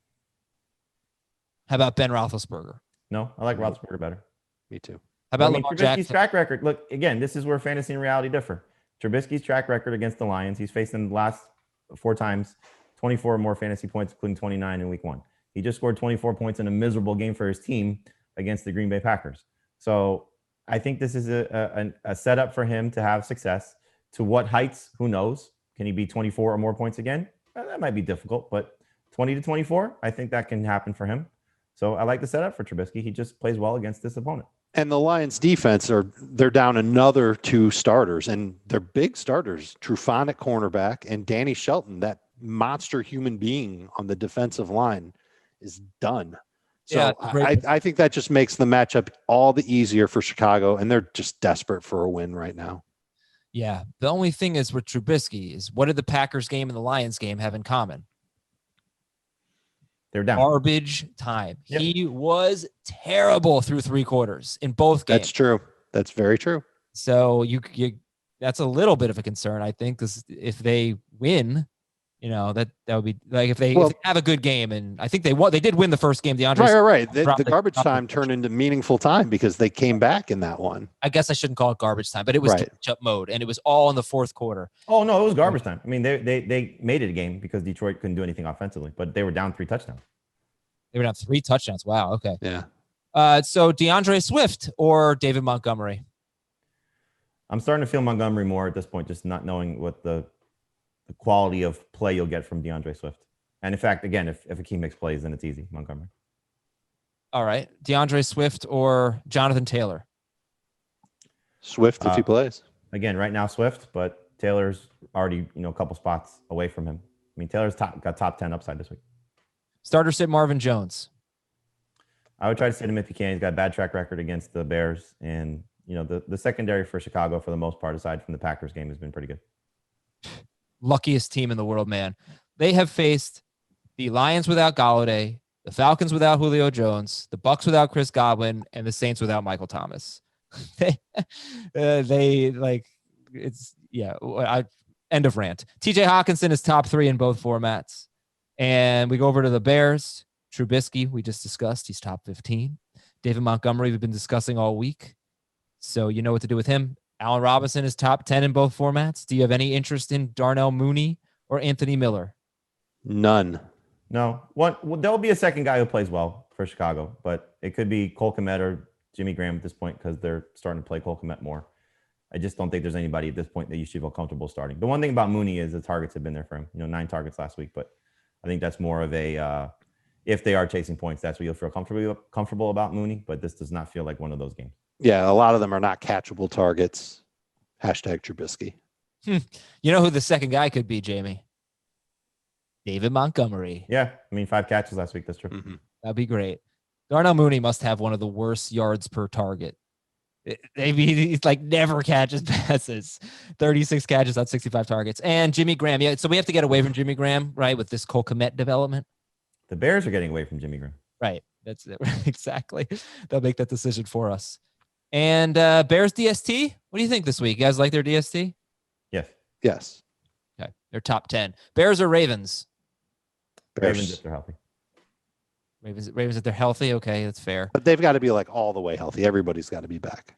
How about Ben Roethlisberger?
No, I like Roethlisberger better.
Me too.
How about
Lamar Jackson? Trubisky's track record. Look, again, this is where fantasy and reality differ. Trubisky's track record against the Lions, he's faced them the last 4 times, 24 or more fantasy points, including 29 in week 1. He just scored 24 points in a miserable game for his team against the Green Bay Packers. So I think this is a setup for him to have success. To what heights? Who knows? Can he be 24 or more points again? That might be difficult, but 20 to 24, I think that can happen for him. So I like the setup for Trubisky. He just plays well against this opponent.
And the Lions defense they're down another 2 starters, and they're big starters. Trufant at cornerback and Danny Shelton, that monster human being on the defensive line, is done. So yeah, I think that just makes the matchup all the easier for Chicago, and they're just desperate for a win right now.
Yeah. The only thing is with Trubisky is what did the Packers game and the Lions game have in common?
They're down.
Garbage time.
Yep.
He was terrible through 3 quarters in both games.
That's true. That's very true.
So you that's a little bit of a concern, I think, because if they win, that would be like if they have a good game, and I think they did win the first game.
Right. The garbage time turned into meaningful time because they came back in that one.
I guess I shouldn't call it garbage time, but it was catch-up mode, and it was all in the fourth quarter.
Oh no, it was garbage time. I mean, they made it a game because Detroit couldn't do anything offensively, but they were down 3 touchdowns.
They were down 3 touchdowns. Wow. Okay.
Yeah.
So DeAndre Swift or David Montgomery?
I'm starting to feel Montgomery more at this point, just not knowing what the quality of play you'll get from DeAndre Swift. And in fact, again, if Akeem makes plays, then it's easy. Montgomery.
All right. DeAndre Swift or Jonathan Taylor?
Swift if he plays.
Again, right now Swift, but Taylor's already, a couple spots away from him. I mean, Taylor's got top 10 upside this week.
Starter sit Marvin Jones.
I would try to sit him if you can. He's got a bad track record against the Bears. And, the secondary for Chicago, for the most part, aside from the Packers game, has been pretty good.
Luckiest team in the world, man. They have faced the Lions without Golladay, the Falcons without Julio Jones, the Bucs without Chris Godwin, and the Saints without Michael Thomas. End of rant. TJ Hawkinson is top 3 in both formats. And we go over to the Bears. Trubisky, we just discussed. He's top 15. David Montgomery, we've been discussing all week. So you know what to do with him. Allen Robinson is top 10 in both formats. Do you have any interest in Darnell Mooney or Anthony Miller?
None.
No. There'll be a second guy who plays well for Chicago, but it could be Cole Kmet or Jimmy Graham at this point because they're starting to play Cole Kmet more. I just don't think there's anybody at this point that you should feel comfortable starting. The one thing about Mooney is the targets have been there for him. 9 targets last week, but I think that's more of a if they are chasing points, that's what you'll feel comfortable about Mooney, but this does not feel like one of those games.
Yeah, a lot of them are not catchable targets. #Trubisky.
You know who the second guy could be, Jamie? David Montgomery.
Yeah, 5 catches last week. That's true.
Mm-hmm.
That'd be great. Darnell Mooney must have one of the worst yards per target. He's like never catches passes. 36 catches on 65 targets. And Jimmy Graham. Yeah, so we have to get away from Jimmy Graham, right, with this Cole Kmet development.
The Bears are getting away from Jimmy Graham.
Right. That's it. Exactly. They'll make that decision for us. And Bears DST, what do you think this week? You guys like their DST?
Yes.
Okay. They're top 10. Bears or Ravens?
Ravens if they're healthy.
Ravens if they're healthy. Okay, that's fair.
But they've got to be like all the way healthy. Everybody's got to be back.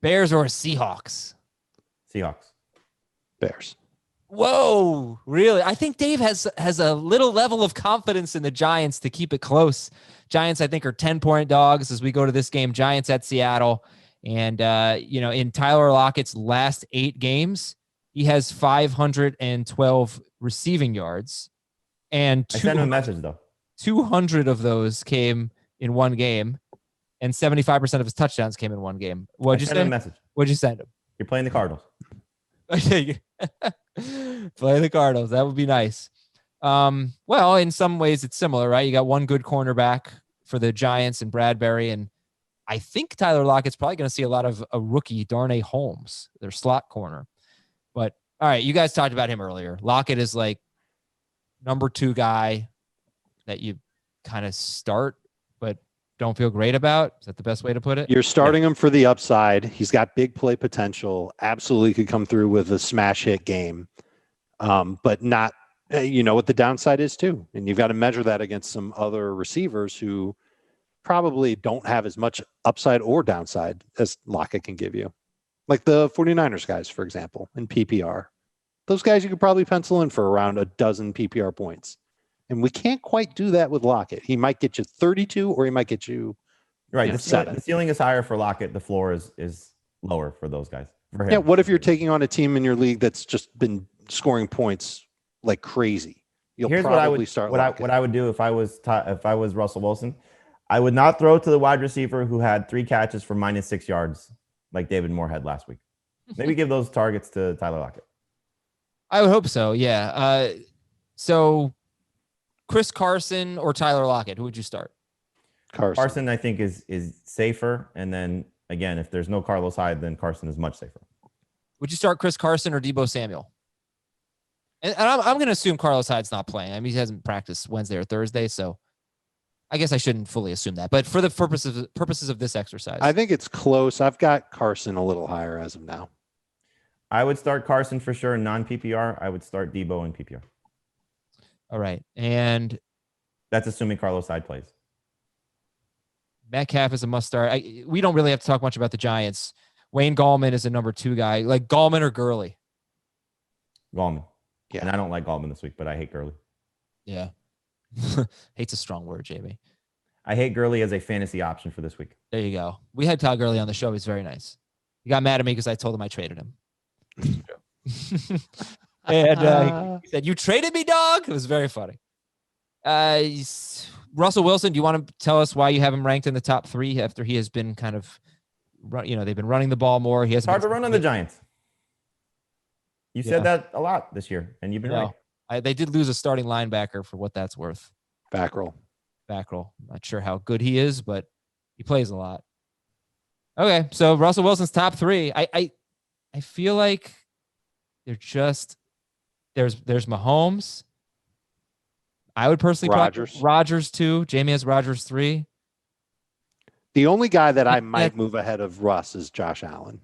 Bears or Seahawks?
Seahawks.
Bears.
Whoa, really? I think Dave has a little level of confidence in the Giants to keep it close. Giants, I think, are 10-point dogs as we go to this game. Giants at Seattle. And, in Tyler Lockett's last 8 games, he has 512 receiving yards. And
I sent him a message, though.
200 of those came in one game, and 75% of his touchdowns came in one game. What'd you send him a message? What'd you send him?
You're playing the Cardinals.
Play the Cardinals. That would be nice. Well, in some ways it's similar, right? You got one good cornerback for the Giants and Bradbury, and I think Tyler Lockett's probably going to see a lot of a rookie, Darnay Holmes, their slot corner. But all right, you guys talked about him earlier. Lockett is like number 2 guy that you kind of start, but don't feel great about. Is that the best way to put it?
You're starting him for the upside. He's got big play potential. Absolutely could come through with a smash hit game, but not, what the downside is too. And you've got to measure that against some other receivers who probably don't have as much upside or downside as Lockett can give you. Like the 49ers guys, for example, in PPR. Those guys you could probably pencil in for around a dozen PPR points. And we can't quite do that with Lockett. He might get you 32 or he might get you
right.
The
ceiling is higher for Lockett. The floor is lower for those guys. For him.
Yeah. What if you're taking on a team in your league that's just been scoring points like crazy?
Here's what I would do if I was Russell Wilson. I would not throw to the wide receiver who had 3 catches for -6 yards like David Moore had last week. Maybe give those targets to Tyler Lockett.
I would hope so. Yeah. So Chris Carson or Tyler Lockett, who would you start?
Carson, I think, is safer. And then, again, if there's no Carlos Hyde, then Carson is much safer.
Would you start Chris Carson or Deebo Samuel? And I'm going to assume Carlos Hyde's not playing. I mean, he hasn't practiced Wednesday or Thursday, so I guess I shouldn't fully assume that. But for the purposes of this exercise,
I think it's close. I've got Carson a little higher as of now.
I would start Carson for sure in non-PPR. I would start Debo in PPR.
All right. And
that's assuming Carlos Hyde plays.
Metcalf is a must start. We don't really have to talk much about the Giants. Wayne Gallman is a number 2 guy. Like Gallman or Gurley?
Gallman.
Yeah.
And I don't like Gallman this week, but I hate Gurley.
Yeah. Hate's a strong word, Jamie.
I hate Gurley as a fantasy option for this week.
There you go. We had Todd Gurley on the show. He's very nice. He got mad at me because I told him I traded him. And he said, "You traded me, dog." It was very funny. Russell Wilson, do you want to tell us why you have him ranked in the top 3 after he has been kind of, they've been running the ball more. He has
hard to run on the Giants. You said that a lot this year, and you've been right.
They did lose a starting linebacker for what that's worth.
Fackrell.
Not sure how good he is, but he plays a lot. Okay, so Russell Wilson's top 3. I feel like they're just there's Mahomes. I would personally Rodgers 2. Jamie has Rodgers 3.
The only guy that I might move ahead of Russ is Josh Allen.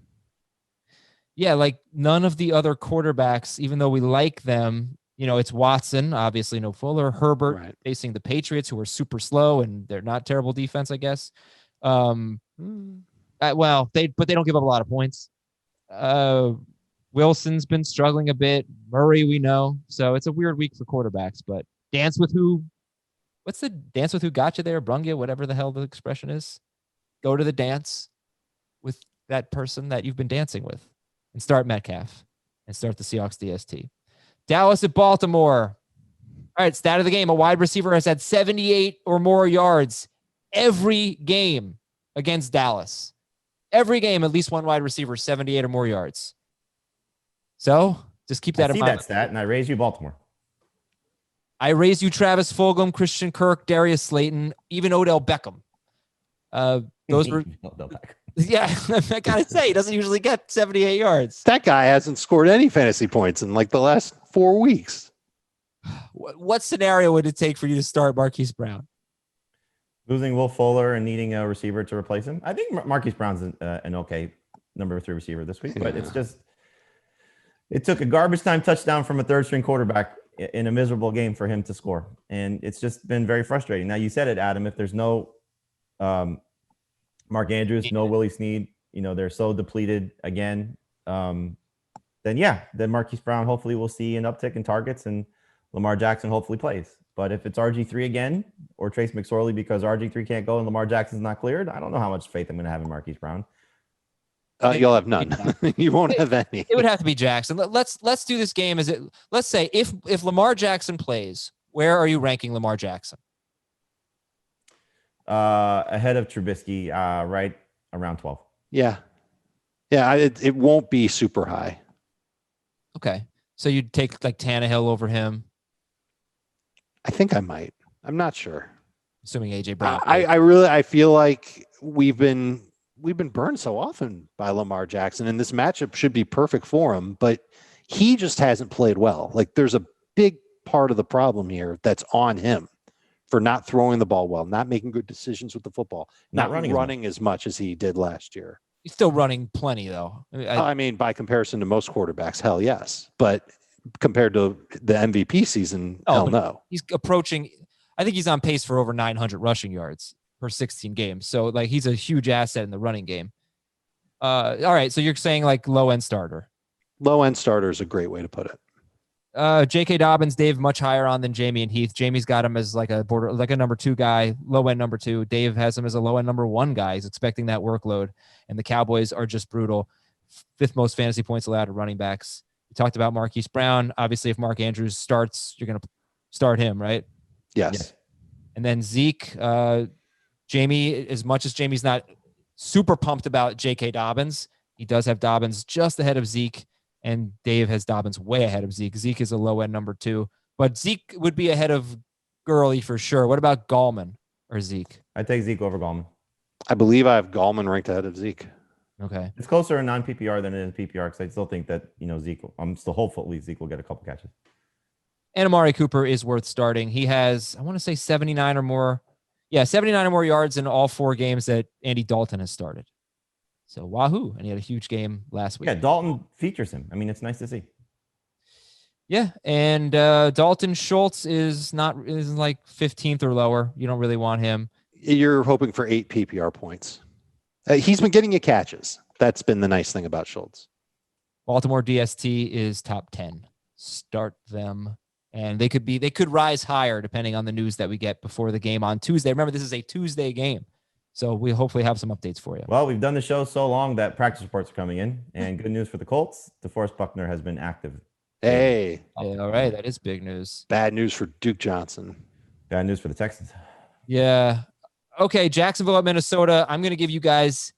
Yeah, like none of the other quarterbacks, even though we like them, it's Watson, obviously no Fuller, Herbert facing the Patriots, who are super slow and they're not terrible defense, I guess. Well, they don't give up a lot of points. Wilson's been struggling a bit. Murray, we know. So it's a weird week for quarterbacks, but dance with who? What's the dance with who got you there? Brung you, whatever the hell the expression is. Go to the dance with that person that you've been dancing with and start Metcalf and start the Seahawks DST. Dallas at Baltimore. All right, stat of the game. A wide receiver has had 78 or more yards every game against Dallas. Every game, at least one wide receiver, 78 or more yards. So just keep that in mind. I see
that stat, and I raise you Baltimore.
I raise you Travis Fulgham, Christian Kirk, Darius Slayton, even Odell Beckham. Those were... Yeah, I gotta say, he doesn't usually get 78 yards.
That guy hasn't scored any fantasy points in like the last 4 weeks.
What scenario would it take for you to start Marquise Brown?
Losing Will Fuller and needing a receiver to replace him. I think Marquise Brown's an okay number 3 receiver this week, but it's just, it took a garbage time touchdown from a 3rd-string quarterback in a miserable game for him to score. And it's just been very frustrating. Now, you said it, Adam, if there's no Mark Andrews, no Willie Snead, they're so depleted again, then Marquise Brown hopefully will see an uptick in targets and Lamar Jackson hopefully plays. But if it's RG3 again or Trace McSorley because RG3 can't go and Lamar Jackson's not cleared, I don't know how much faith I'm going to have in Marquise Brown.
You'll have none. You won't have any.
It would have to be Jackson. Let's do this game. Let's say if Lamar Jackson plays, where are you ranking Lamar Jackson?
Ahead of Trubisky, right around 12.
Yeah. It won't be super high.
Okay, so you'd take like Tannehill over him.
I think I might. I'm not sure.
Assuming AJ Brown.
I feel like we've been burned so often by Lamar Jackson, and this matchup should be perfect for him, but he just hasn't played well. Like there's a big part of the problem here that's on him for not throwing the ball well, not making good decisions with the football, not running as much as he did last year.
He's still running plenty though.
I mean, by comparison to most quarterbacks, hell yes. But compared to the MVP season, hell no.
He's approaching, I think he's on pace for over 900 rushing yards per 16 games. So like he's a huge asset in the running game. All right. So you're saying like low end starter.
Low end starter is a great way to put it.
J.K. Dobbins, Dave much higher on than Jamie and Heath. Jamie's got him as like a number 2 guy, low end number 2. Dave has him as a low end number 1 guy. He's expecting that workload, and the Cowboys are just brutal. 5th most fantasy points allowed to running backs. We talked about Marquise Brown. Obviously, if Mark Andrews starts, you're going to start him, right?
Yes.
And then Zeke, Jamie, as much as Jamie's not super pumped about J.K. Dobbins, he does have Dobbins just ahead of Zeke. And Dave has Dobbins way ahead of Zeke. Zeke is a low-end number 2. But Zeke would be ahead of Gurley for sure. What about Gallman or Zeke?
I take Zeke over Gallman.
I believe I have Gallman ranked ahead of Zeke.
Okay.
It's closer in non-PPR than it is PPR because I still think that, Zeke, I'm still hopeful Zeke will get a couple catches.
And Amari Cooper is worth starting. He has, I want to say 79 or more. Yeah, 79 or more yards in all 4 games that Andy Dalton has started. So wahoo. And he had a huge game last week.
Yeah, Dalton features him. I mean, it's nice to see.
Yeah, and Dalton Schultz is like 15th or lower. You don't really want him.
You're hoping for 8 PPR points. He's been getting you catches. That's been the nice thing about Schultz.
Baltimore DST is top 10. Start them. And they could rise higher depending on the news that we get before the game on Tuesday. Remember, this is a Tuesday game. So we hopefully have some updates for you.
Well, we've done the show so long that practice reports are coming in. And good news for the Colts, DeForest Buckner has been active.
Hey.
Yeah, all right. That is big news.
Bad news for Duke Johnson.
Bad news for the Texans.
Yeah. Okay, Jacksonville at Minnesota. I'm going to give you guys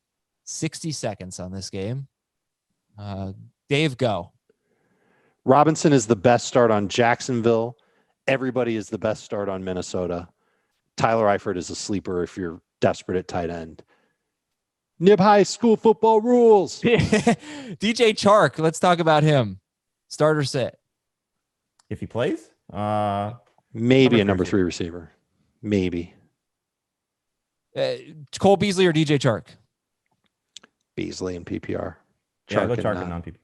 60 seconds on this game. Dave, go.
Robinson is the best start on Jacksonville. Everybody is the best start on Minnesota. Tyler Eifert is a sleeper if you're desperate at tight end. Nib High School football rules.
DJ Chark, let's talk about him. Starter sit.
If he plays?
Maybe a number 3 receiver. Maybe.
Cole Beasley or DJ Chark?
Beasley and PPR.
Yeah, go Chark and non-PPR.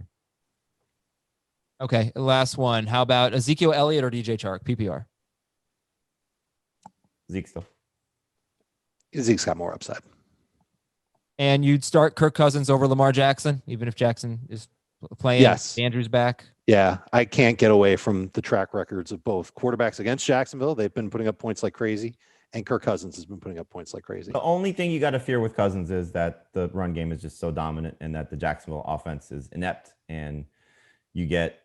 Okay, last one. How about Ezekiel Elliott or DJ Chark? PPR.
Zeke still.
Zeke's got more upside.
And you'd start Kirk Cousins over Lamar Jackson, even if Jackson is playing.
Yes.
Andrew's back.
Yeah, I can't get away from the track records of both quarterbacks against Jacksonville. They've been putting up points like crazy, and Kirk Cousins has been putting up points like crazy.
The only thing you got to fear with Cousins is that the run game is just so dominant and that the Jacksonville offense is inept, and you get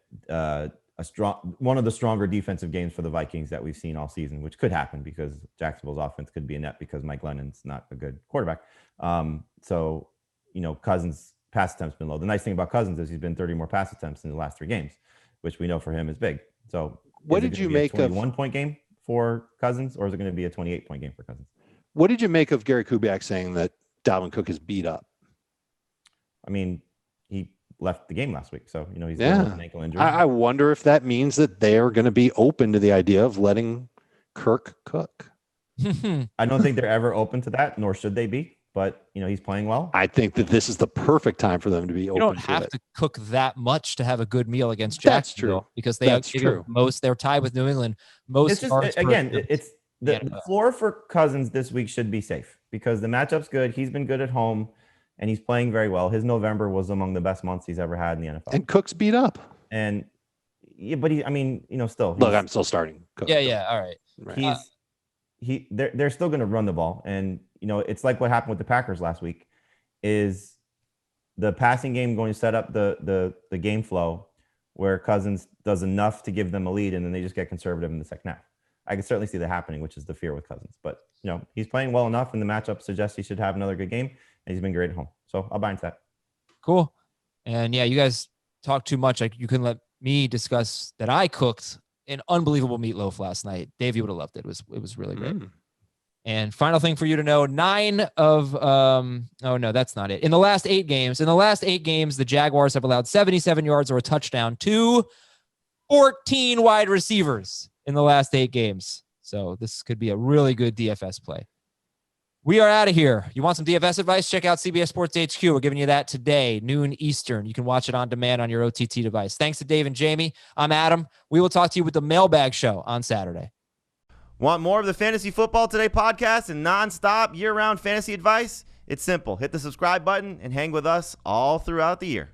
one of the stronger defensive games for the Vikings that we've seen all season, which could happen because Jacksonville's offense could be inept because Mike Glennon's not a good quarterback. So, Cousins' pass attempts been low. The nice thing about Cousins is he's been 30 more pass attempts in the last 3 games, which we know for him is big. So
what did you make of a
21-point game for Cousins, or is it going to be a 28-point game for Cousins?
What did you make of Gary Kubiak saying that Dalvin Cook is beat up?
I mean, he left the game last week, so he's with an ankle injury.
I wonder if that means that they are going to be open to the idea of letting Kirk cook.
I don't think they're ever open to that, nor should they be. But he's playing well.
I think that this is the perfect time for them to be open.
You don't have to cook that much to have a good meal against Jacksonville. That's true. Because they're tied with New England.
It's the floor for Cousins this week should be safe because the matchup's good. He's been good at home, and he's playing very well. His November was among the best months he's ever had in the NFL.
And Cook's beat up.
And but still.
Look, I'm still starting Cook.
Yeah. All right.
They're still going to run the ball, and it's like what happened with the Packers last week. Is the passing game going to set up the game flow where Cousins does enough to give them a lead, and then they just get conservative in the second half? I can certainly see that happening, which is the fear with Cousins. But he's playing well enough, and the matchup suggests he should have another good game, and he's been great at home. So I'll buy into that.
Cool. And yeah, you guys talk too much. Like you couldn't let me discuss that I cooked an unbelievable meatloaf last night. Dave, you would have loved it. It was really great. And final thing for you to know, 9 of oh no, that's not it. In the last 8 games, the Jaguars have allowed 77 yards or a touchdown to 14 wide receivers in the last 8 games. So this could be a really good DFS play. We are out of here. You want some DFS advice? Check out CBS Sports HQ. We're giving you that today, noon Eastern. You can watch it on demand on your OTT device. Thanks to Dave and Jamie. I'm Adam. We will talk to you with the Mailbag Show on Saturday.
Want more of the Fantasy Football Today podcast and nonstop year-round fantasy advice? It's simple. Hit the subscribe button and hang with us all throughout the year.